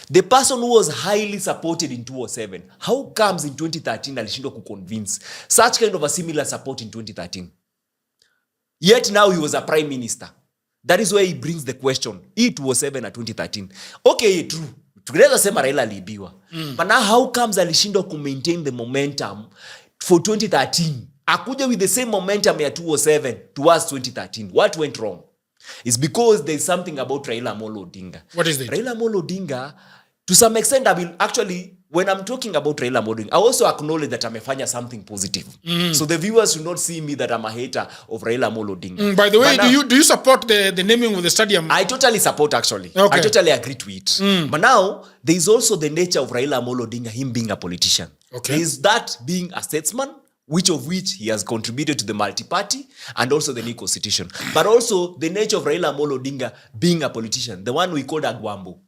The person who was highly supported in 2007, how comes in 2013 alishindwa kuconvince such kind of a similar support in 2013? Yet now he was a prime minister. That is why he brings the question. 2007 and 2013. Okay, true. Tunaweza sema Raila aliibiwa. But now how comes alishindwa ku maintain the momentum for 2013? Akuja with the same momentum ya 2007 towards 2013. What went wrong? It's because there's something about Raila Amolo Odinga. What is it? Raila Amolo Odinga, to some extent, I will actually, when I'm talking about Raila Amolo Odinga, I also acknowledge that amefanya something positive. So the viewers should not see me that I'm a hater of Raila Amolo Odinga. By the way, do you support the naming of the stadium? I totally support, actually. Okay. I totally agree to it. But now, there is also the nature of Raila Amolo Odinga, him being a politician. Okay. There is that being a statesman, which he has contributed to the multi-party and also the new constitution. But also the nature of Raila Amolo Odinga being a politician, the one we called Agwambo.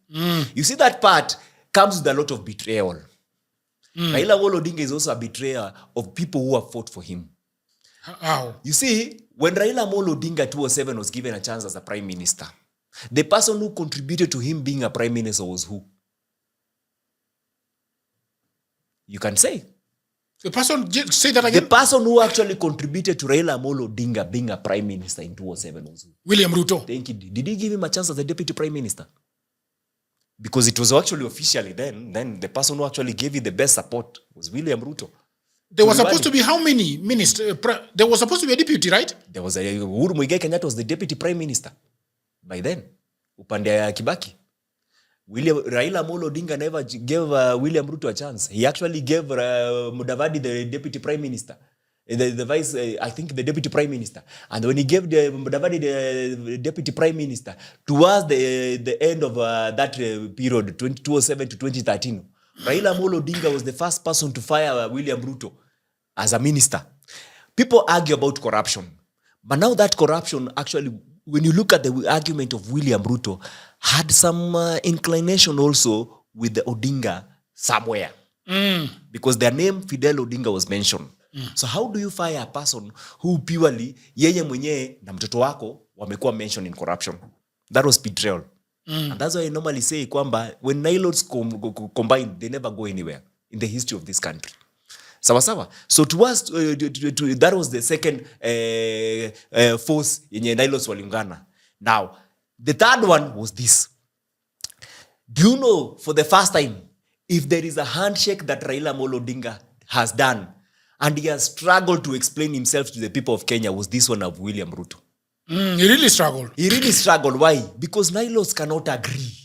You see, that part comes with a lot of betrayal. Raila Amolo Odinga is also a betrayer of people who have fought for him. How? You see, when Raila Amolo Odinga 2007 was given a chance as a prime minister, the person who contributed to him being a prime minister was who? You can say. The person, say that again. The person who actually contributed to Raila Amolo Odinga being a prime minister in 2007 was who? William Ruto. Thank you. Did he give him a chance as a deputy prime minister? Because it was actually officially then the person who actually gave you the best support was William Ruto. There was supposed to be how many ministers? There was supposed to be a deputy, right? There was Uhuru Muigai Kenyatta was the deputy prime minister by then. Upande ya Kibaki. Raila Amolo Odinga never gave William Ruto a chance. He actually gave Mudavadi the deputy prime minister. The vice, I think the deputy prime minister. And when he gave Mudavadi the deputy prime minister, towards the end of that period, 2007 to 2013, Raila Amolo Odinga was the first person to fire William Ruto as a minister. People argue about corruption. But now that corruption actually, when you look at the argument of William Ruto, had some inclination also with the Odinga somewhere. Because their name, Fidel Odinga, was mentioned. So how do you fire a person who purely, yeye mwenye na mtoto wako, wamekuwa mentioned in corruption? That was betrayal. And that's why I normally say, kwamba, when Nilots combine, they never go anywhere in the history of this country. Sawa. So that was the second force yenye Nilots waliungana. Now, the third one was this. Do you know, for the first time, if there is a handshake that Raila Amolo Odinga has done, and he has struggled to explain himself to the people of Kenya, was this one of William Ruto. He really struggled. He really struggled. Why? Because Nilots cannot agree.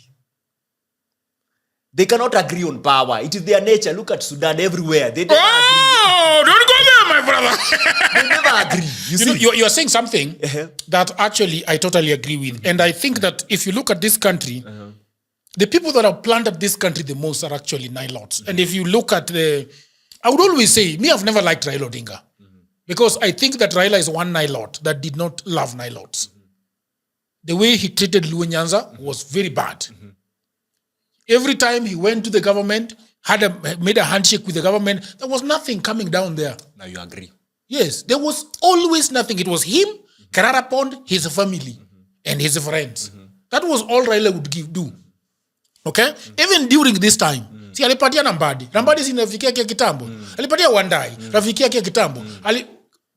They cannot agree on power. It is their nature. Look at Sudan everywhere. They never agree. Don't go there, my brother. They never agree. You see? You're saying something that actually I totally agree with. And I think that if you look at this country, the people that have planted this country the most are actually Nilots. And if you look at I would always say, I've never liked Raila Odinga. Because I think that Raila is one Nilot that did not love Nilots. The way he treated Luo Nyanza was very bad. Every time he went to the government, made a handshake with the government, there was nothing coming down there. Now you agree. Yes, there was always nothing. It was him, Karara Pond, his family, and his friends. That was all Raila would do. Okay? Even during this time, si alipatia Nambadi si rafiki yake kitambo. Alipatia Wandai, rafiki yake kitambo.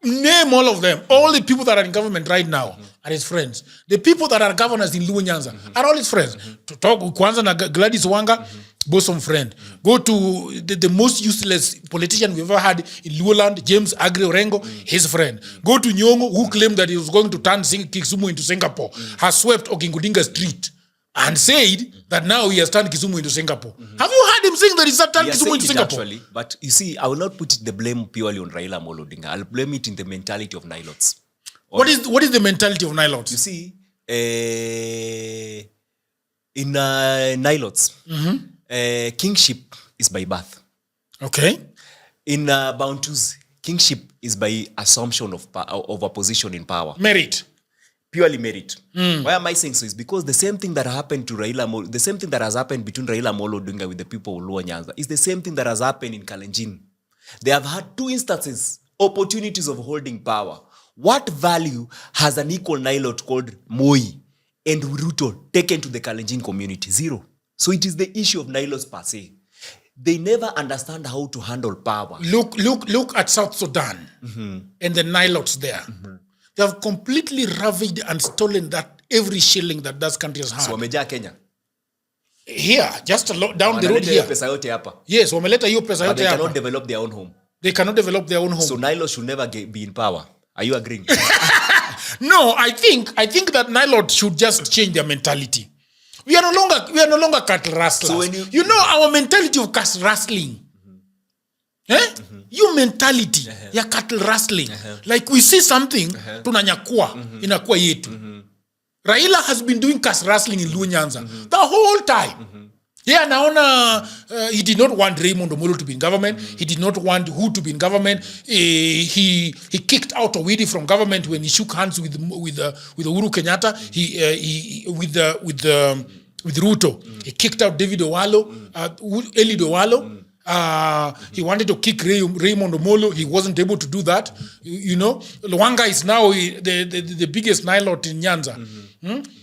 Name all of them. All the people that are in government right now are his friends. The people that are governors in Luo Nyanza are all his friends. To talk kwanza na Gladys Wanga, bosom friend. Go to the most useless politician we've ever had in Luo land, James Agri Orengo, his friend. Go to Nyong'o, who claimed that he was going to turn Kisumu into Singapore, has swept Okingudinga Street and said that now he has turned Kisumu into Singapore. Have you heard him saying that he's turned Kisumu into Singapore? Actually, but you see, I will not put the blame purely on Raila Amolo Odinga. I'll blame it in the mentality of Nilots. What is the mentality of Nilots? You see, in Nilots, kingship is by birth. Okay. In Bantus, kingship is by assumption of a position in power. Merit. Purely merit. Why am I saying so? Is because the same thing that happened to the same thing that has happened between Raila Amolo Odinga with the people of Luo Nyanza is the same thing that has happened in Kalenjin. They have had two instances, opportunities of holding power. What value has an equal Nilot called Moi and Ruto taken to the Kalenjin community? Zero. So it is the issue of Nilots per se. They never understand how to handle power. Look at South Sudan and the Nilots there. They have completely ravaged and stolen that every shilling that country has had. So wameja Kenya. Here, just down the road here. Pesa yote hapa. Yes, wameleta hiyo pesa yote hapa. But they cannot develop their own home. They cannot develop their own home. So Nilots should never be in power. Are you agreeing? No, I think that Nilots should just change their mentality. We are no longer cattle rustlers. So when you know our mentality of cattle rustling. Your mentality ya cattle rustling. Like we see something tunanyakua inakuwa yetu. Raila has been doing cattle rustling in Luo Nyanza the whole time. Yeah, naona he did not want Raymond Omolo to be in government. He did not want who to be in government. He kicked out Owidi from government when he shook hands with Uhuru Kenyatta. With Ruto. He kicked out David Owalo, Eliud Owalo. He wanted to kick Raymond Omolo. He wasn't able to do that. You know, Luanga is now the biggest Nilot in Nyanza.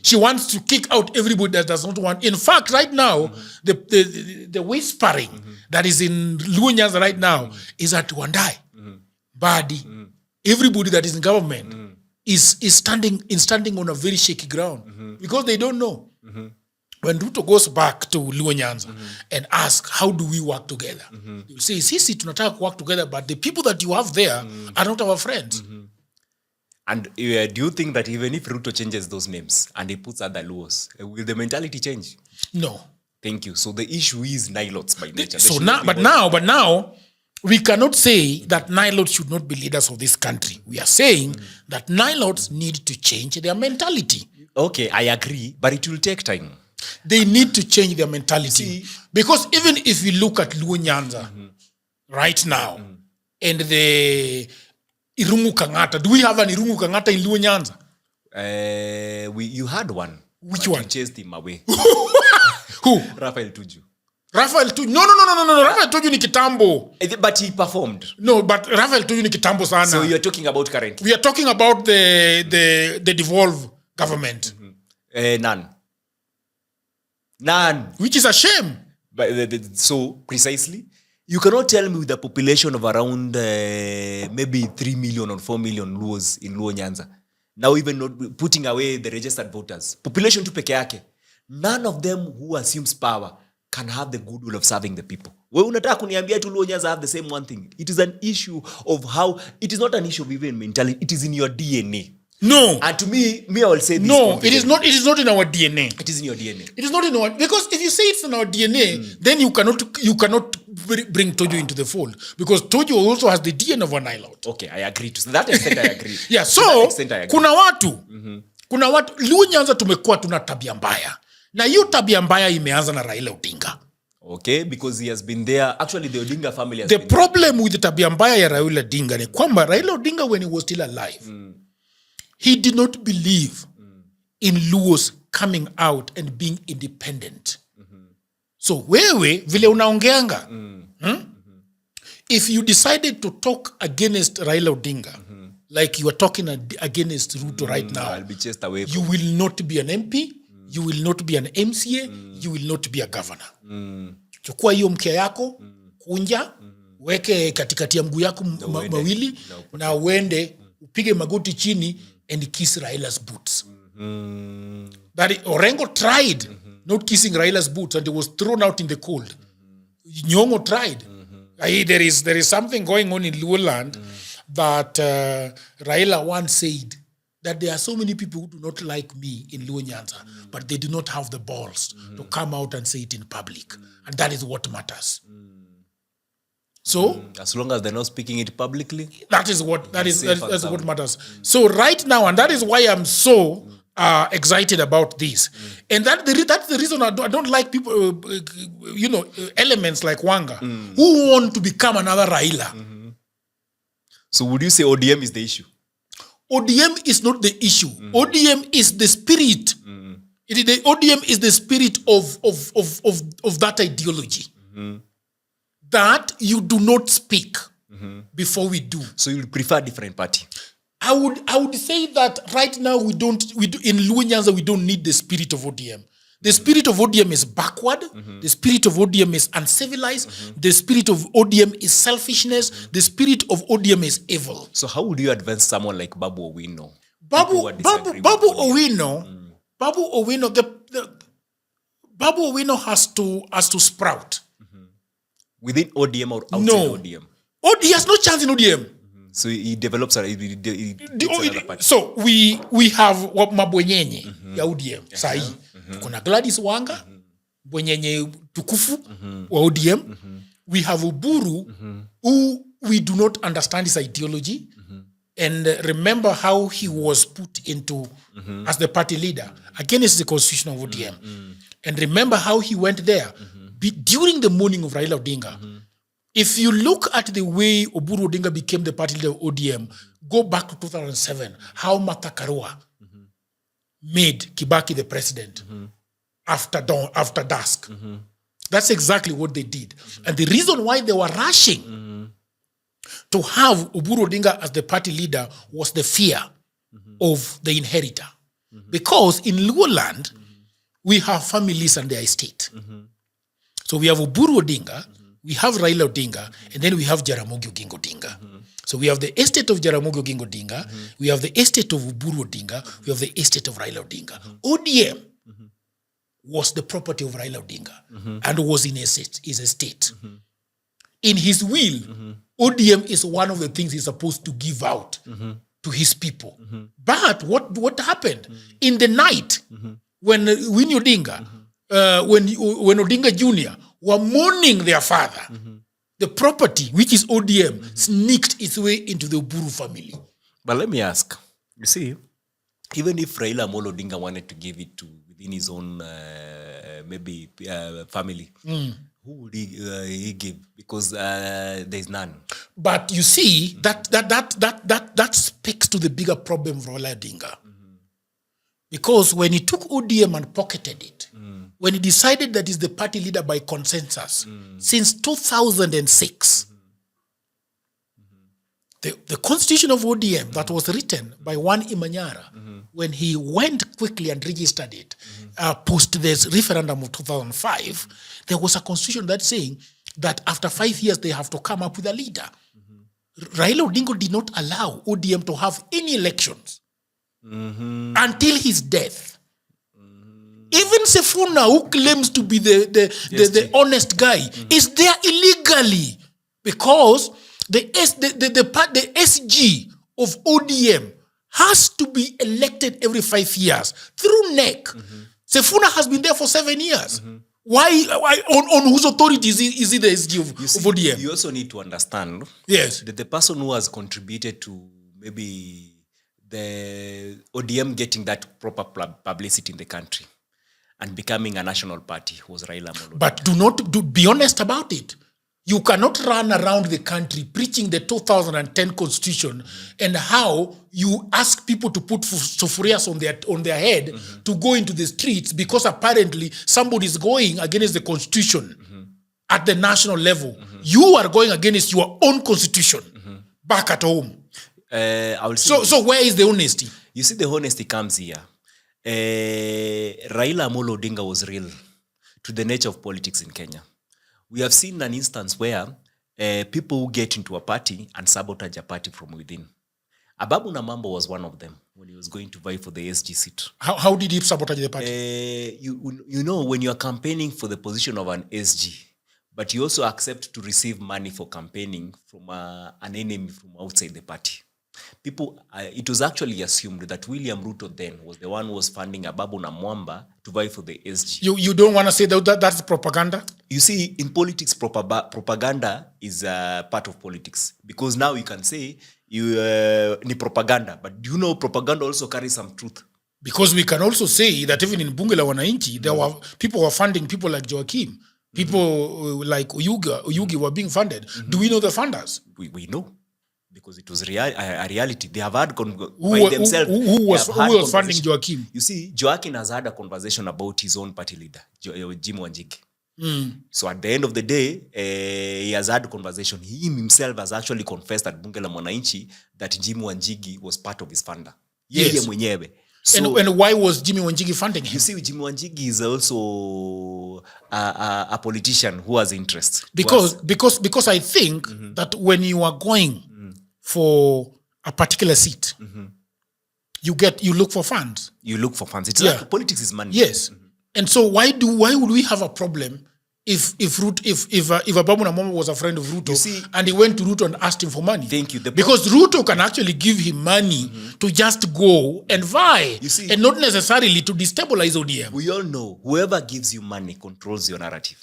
She wants to kick out everybody that does not want. In fact, right now, the whispering that is in Luo Nyanza right now is at Wandai, Badi, everybody that is in government is standing on a very shaky ground because they don't know. When Ruto goes back to Luo Nyanza and asks, how do we work together? You'll say, sisi tunataka work together, but the people that you have there are not our friends. And do you think that even if Ruto changes those names and he puts other Luos, will the mentality change? No. Thank you. So the issue is Nilots by nature. So now, we cannot say that Nilots should not be leaders of this country. We are saying that Nilots need to change their mentality. Okay, I agree, but it will take time. They need to change their mentality. Because even if you look at Luo Nyanza right now and the Irungu Kangata, do we have an Irungu Kangata in Luo Nyanza? You had one. Which one? You chased him away. Who? Raphael Tuju. Raphael Tuju. No. Raphael Tuju ni kitambo. But he performed. No, but Raphael Tuju ni kitambo sana. So you're talking about currently? We are talking about the devolved government. None. Which is a shame. But so, precisely, you cannot tell me with a population of around maybe 3 million or 4 million Luos in Luo Nyanza. Now even not putting away the registered voters. Population tu peke yake. None of them who assumes power can have the goodwill of serving the people. Wewe unataka kuniambia tu Luo Nyanza have the same one thing. It is an issue of how, it is not an issue of even mentality. It is in your DNA. No. And to me I will say this. No, it is not in our DNA. It is in your DNA. It is not in our, because if you say it's in our DNA, then you cannot bring Tojo into the fold, because Tojo also has the DNA of a Nilot. Okay, I agree. To that extent, I agree. Yeah, so kuna watu Luo Nyanza tumekuwa tuna tabia mbaya. Na hiyo tabia mbaya imeanza na Raila Odinga. Okay, because he has been there. Actually, the Odinga family has been there. The problem with the tabia mbaya ya Raila Odinga ni kwamba Raila Odinga, when he was still alive, he did not believe in Luos coming out and being independent. So wewe vile unaongeanga, if you decided to talk against Raila Odinga, like you are talking against Ruto right now, I'll be chased away. You will not be an MP, you will not be an MCA, you will not be a governor. Chukua hiyo mkia yako, kunja, weke katikati ya mguu yako mawili, na uende, upige magoti chini, and kiss Raila's boots. That Orengo tried not kissing Raila's boots, and he was thrown out in the cold. Nyong'o tried. There is something going on in Luoland that Raila once said, that there are so many people who do not like me in Luo Nyanza, but they do not have the balls to come out and say it in public. And that is what matters. So as long as they're not speaking it publicly, that's what matters. So right now, and that is why I'm so excited about this. And that's the reason I don't like people, elements like Wanga, who want to become another Raila. So would you say ODM is the issue? ODM is not the issue. ODM is the spirit. The ODM is the spirit of that ideology. That you do not speak before we do. So you prefer a different party? I would say that right now in Luo Nyanza we don't need the spirit of ODM. The spirit of ODM is backward. The spirit of ODM is uncivilized. The spirit of ODM is selfishness. The spirit of ODM is evil. So how would you advance someone like Babu Owino? Babu Owino has to sprout. Within ODM or outside ODM? He has no chance in ODM. So he develops another party. So we have mabwenyenye ya ODM sahi. Kuna Gladys Wanga, bwenyenye tukufu wa ODM. We have Uburu, who we do not understand his ideology. And remember how he was put into as the party leader against the constitution of ODM. And remember how he went there during the morning of Raila Odinga. If you look at the way Oburu Odinga became the party leader of ODM, go back to 2007, how Martha Karua made Kibaki the president after dusk. That's exactly what they did. And the reason why they were rushing to have Oburu Odinga as the party leader was the fear of the inheritor. Because in Luoland, we have families and their estate. So we have Oburu Odinga, we have Raila Odinga, and then we have Jaramogi Oginga Odinga. So we have the estate of Jaramogi Oginga Odinga, we have the estate of Oburu Odinga, we have the estate of Raila Odinga. ODM was the property of Raila Odinga and was in his estate. In his will, ODM is one of the things he's supposed to give out to his people. But what happened? In the night, when Winnie Odinga, when Odinga Jr. were mourning their father, the property, which is ODM, sneaked its way into the Oburu family. But let me ask, you see, even if Raila Amolo Odinga wanted to give it to within his own family, who would he give? Because there's none. But you see, that speaks to the bigger problem of Raila Odinga. Because when he took ODM and pocketed it, when he decided that he's the party leader by consensus, since 2006, the constitution of ODM that was written by one Imanyara, when he went quickly and registered it, post this referendum of 2005, there was a constitution that saying that after 5 years, they have to come up with a leader. Raila Odinga did not allow ODM to have any elections until his death. Even Sefuna, who claims to be the honest guy, is there illegally because the SG of ODM has to be elected every 5 years through NEC. Sefuna has been there for 7 years. Why on whose authority is he the SG of ODM? You also need to understand that the person who has contributed to maybe the ODM getting that proper publicity in the country and becoming a national party was Raila Amolo. But be honest about it. You cannot run around the country preaching the 2010 constitution and how you ask people to put sufurias on their head to go into the streets because apparently somebody is going against the constitution at the national level. You are going against your own constitution back at home. So where is the honesty? You see, the honesty comes here. Raila Amolo Odinga was real to the nature of politics in Kenya. We have seen an instance where people who get into a party and sabotage a party from within. Ababu Namambo was one of them when he was going to vie for the SG seat. How did he sabotage the party? You know, when you are campaigning for the position of an SG, but you also accept to receive money for campaigning from an enemy from outside the party. People, it was actually assumed that William Ruto then was the one who was funding Ababu Namwamba to vie for the SG. You don't want to say that's propaganda? You see, in politics, propaganda is a part of politics. Because now you can say, ni propaganda. But do you know propaganda also carries some truth? Because we can also say that even in Bunge la Wananchi, there were people who were funding people like Joaquim. People like Oyugi were being funded. Do we know the funders? We know. Because it was a reality. They have had who was funding Joaquim? You see, Joaquim has had a conversation about his own party leader, Jim Wanjigi. So at the end of the day, he has had a conversation. He himself has actually confessed at Bunge la Mwananchi that Jim Wanjigi was part of his funder. Yes. So, and why was Jimmy Wanjigi funding him? You see, Jimmy Wanjigi is also a politician who has interests. Because I think that when you are going for a particular seat, you look for funds. You look for funds. It's like politics is money. Yes. And so why would we have a problem if Ababu Namwamba was a friend of Ruto and he went to Ruto and asked him for money? Thank you. Because Ruto can actually give him money to just go and vie, and not necessarily to destabilize ODM. We all know whoever gives you money controls your narrative.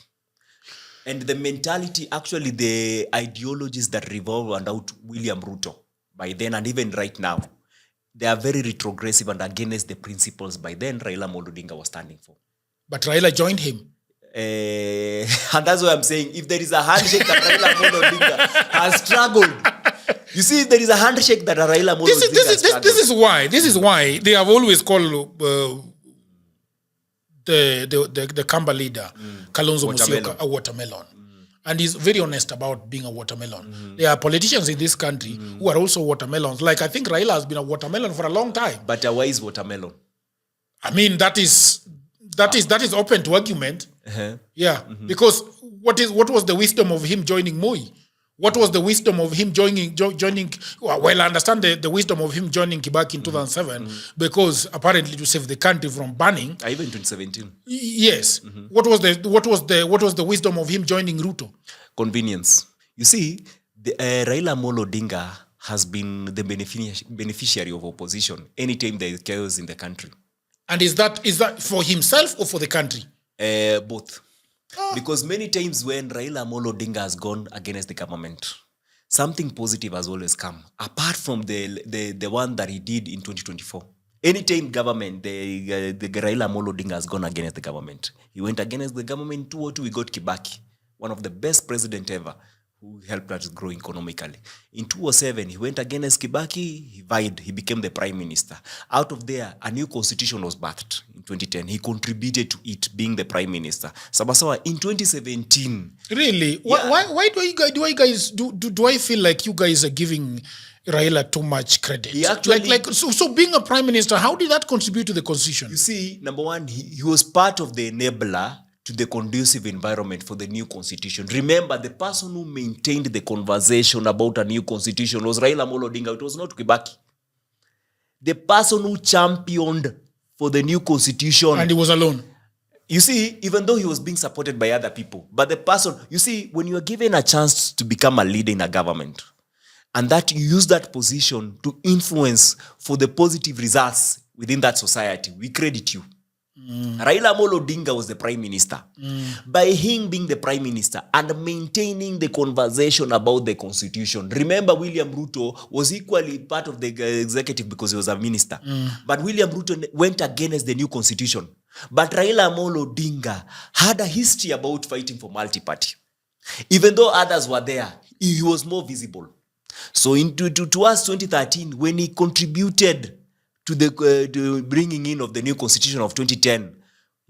And the mentality, actually the ideologies that revolve around William Ruto by then and even right now, they are very retrogressive and against the principles by then Raila Amolo Odinga was standing for. But Raila joined him. And that's why I'm saying, if there is a handshake that Raila Amolo Odinga has struggled, you see, if there is a handshake that Raila Amolo Odinga has struggled. This is why they have always called the Kamba leader, Kalonzo Musyoka, a watermelon. And he's very honest about being a watermelon. There are politicians in this country who are also watermelons. Like, I think Raila has been a watermelon for a long time. But a wise watermelon. I mean, that is open to argument. Yeah. Because what was the wisdom of him joining Moi? What was the wisdom of him joining? Well, I understand the wisdom of him joining Kibaki in 2007 because apparently to save the country from burning. Even 2017. Yes. What was the wisdom of him joining Ruto? Convenience. You see, Raila Amolo Odinga has been the beneficiary of opposition anytime there is chaos in the country. And is that for himself or for the country? Both. Because many times when Raila Amolo Odinga has gone against the government, something positive has always come, apart from the one that he did in 2024. Anytime government, the Raila Amolo Odinga has gone against the government. He went against the government in 2002, we got Kibaki, one of the best president ever, who helped us grow economically. In 2007, he went against Kibaki, he vied, he became the prime minister. Out of there, a new constitution was birthed in 2010. He contributed to it, being the prime minister. Sabasawa, in 2017... Really? Yeah. Why do I feel like you guys are giving Raila too much credit? He actually, so being a prime minister, how did that contribute to the constitution? You see, number one, he was part of the enabler to the conducive environment for the new constitution. Remember, the person who maintained the conversation about a new constitution was Raila Amolo Odinga. It was not Kibaki. The person who championed for the new constitution. And he was alone. You see, even though he was being supported by other people, but the person, you see, when you are given a chance to become a leader in a government, and that you use that position to influence for the positive results within that society, we credit you. Raila Amolo Odinga was the prime minister. By him being the prime minister and maintaining the conversation about the constitution. Remember, William Ruto was equally part of the executive because he was a minister. But William Ruto went against the new constitution. But Raila Amolo Odinga had a history about fighting for multi-party. Even though others were there, he was more visible. So towards 2013, when he contributed to the bringing in of the new constitution of 2010,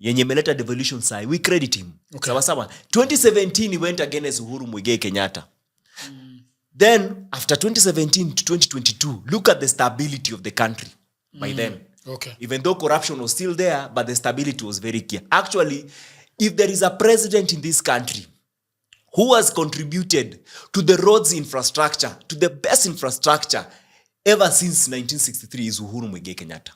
yenye meleta devolution sai, we credit him. Okay. Sawa. 2017, he went against Uhuru Muigai Kenyatta. Then, after 2017 to 2022, look at the stability of the country by then. Okay. Even though corruption was still there, but the stability was very clear. Actually, if there is a president in this country who has contributed to the roads infrastructure, to the best infrastructure ever since 1963, is Uhuru Muigai Kenyatta.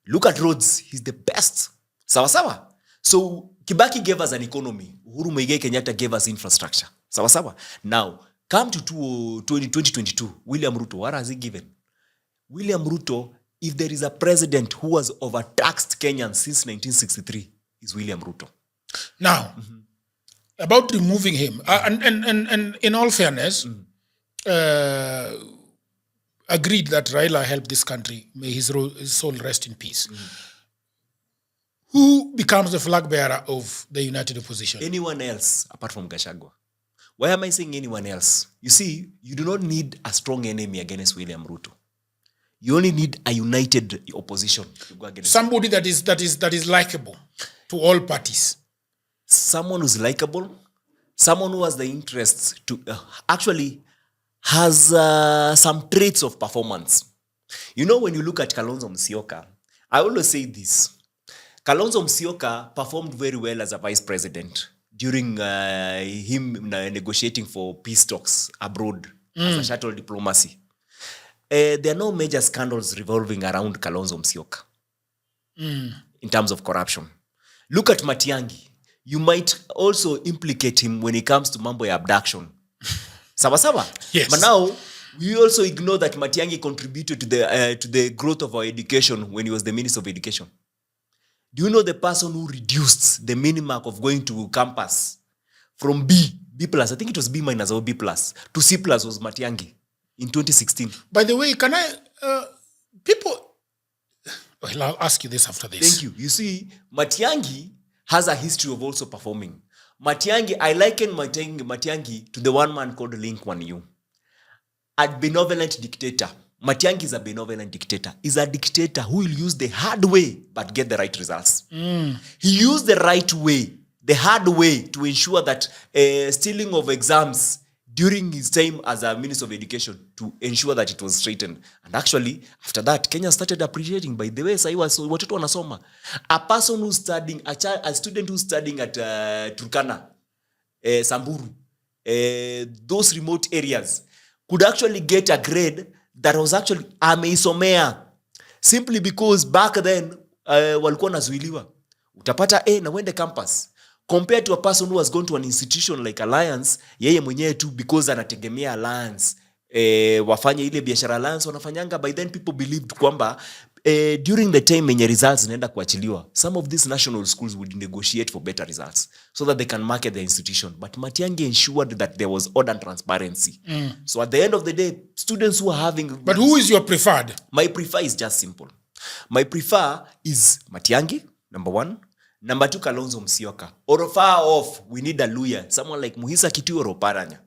Look at roads. He's the best. Sawa sawa. So Kibaki gave us an economy. Uhuru Muigai Kenyatta gave us infrastructure. Sawa sawa. Now, come to 2022, William Ruto, what has he given? William Ruto, if there is a president who has overtaxed Kenyans since 1963, is William Ruto. Now, about removing him, and in all fairness, agreed that Raila helped this country. May his soul rest in peace. Who becomes the flag bearer of the united opposition? Anyone else apart from Gachagua. Why am I saying anyone else? You see, you do not need a strong enemy against William Ruto. You only need a united opposition to go against somebody that is likable to all parties. Someone who's likable, someone who has the interests to actually has some traits of performance. You know, when you look at Kalonzo Musyoka, I always say this. Kalonzo Musyoka performed very well as a vice president during him negotiating for peace talks abroad as a shuttle diplomacy. There are no major scandals revolving around Kalonzo Musyoka in terms of corruption. Look at Matiang'i. You might also implicate him when it comes to mambo ya abduction. Sawa? Yes. But now, we also ignore that Matiang'i contributed to the growth of our education when he was the Minister of Education. Do you know the person who reduced the minimum of going to campus from B+, I think it was B- or B+, to C+ was Matiang'i in 2016. By the way, can I, people, well, I'll ask you this after this. Thank you. You see, Matiang'i has a history of also performing. Matiang'i, I liken Matiang'i to the one man called Link Wan Yew. A benevolent dictator. Matiang'i is a benevolent dictator. He's a dictator who will use the hard way but get the right results. He used the right way, the hard way, to ensure that stealing of exams during his time as a Minister of Education, to ensure that it was straightened. And actually, after that, Kenya started appreciating. By the way, watoto wanasoma. A person who's studying, a student who's studying at Turkana, Samburu, those remote areas, could actually get a grade that was actually ameisomea, simply because back then walikuwa nazuiliwa. Utapata na wende campus, compared to a person who has gone to an institution like Alliance, yeye mwenyewe tu because anategemea Alliance, wafanye ile biashara Alliance wanafanyanga. By then people believed kwamba during the time yenye results zinaenda kuachiliwa, some of these national schools would negotiate for better results so that they can market their institution. But Matiang'i ensured that there was order and transparency. So at the end of the day, students who are having... But who is your preferred? My prefer is just simple. My prefer is Matiang'i, number one. Number two, Kalonzo Musyoka. Or far off, we need a lawyer, someone like Muhisa Kitui or Oparanya.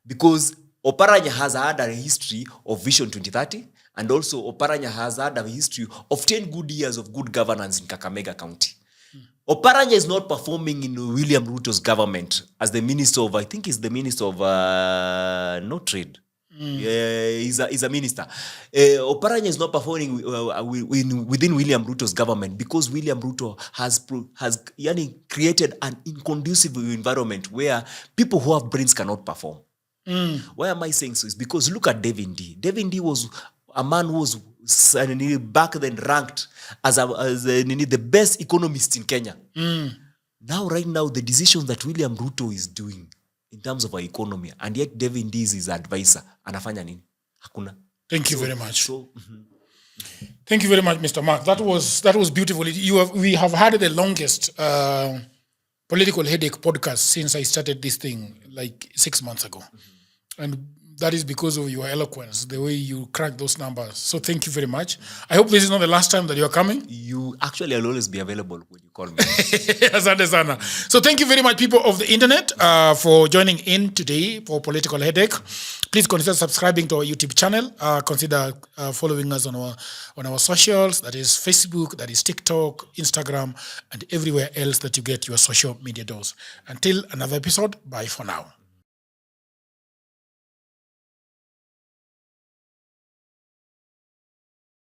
Because Oparanya has had a history of Vision 2030, and also Oparanya has had a history of 10 good years of good governance in Kakamega County. Oparanya is not performing in William Ruto's government as the minister of, I think he's the minister of no trade. He's a minister. Oparanya is not performing within William Ruto's government because William Ruto has created an inconducive environment where people who have brains cannot perform. Why am I saying so? It's because look at Devin D. Devin D was a man who was back then ranked as the best economist in Kenya. Now, right now, the decisions that William Ruto is doing in terms of our economy, and yet Devin D is his advisor, anafanya nini? Hakuna. Thank you very much. Thank you very much, Mr. Mark. That was beautiful. We have had the longest political headache podcast since I started this thing like 6 months ago. And that is because of your eloquence, the way you crack those numbers. So thank you very much. I hope this is not the last time that you are coming. I'll always be available when you call me. Asante sana. So thank you very much, people of the internet, for joining in today for Political Headache. Please consider subscribing to our YouTube channel. Consider following us on our socials. That is Facebook, that is TikTok, Instagram, and everywhere else that you get your social media dose. Until another episode, bye for now.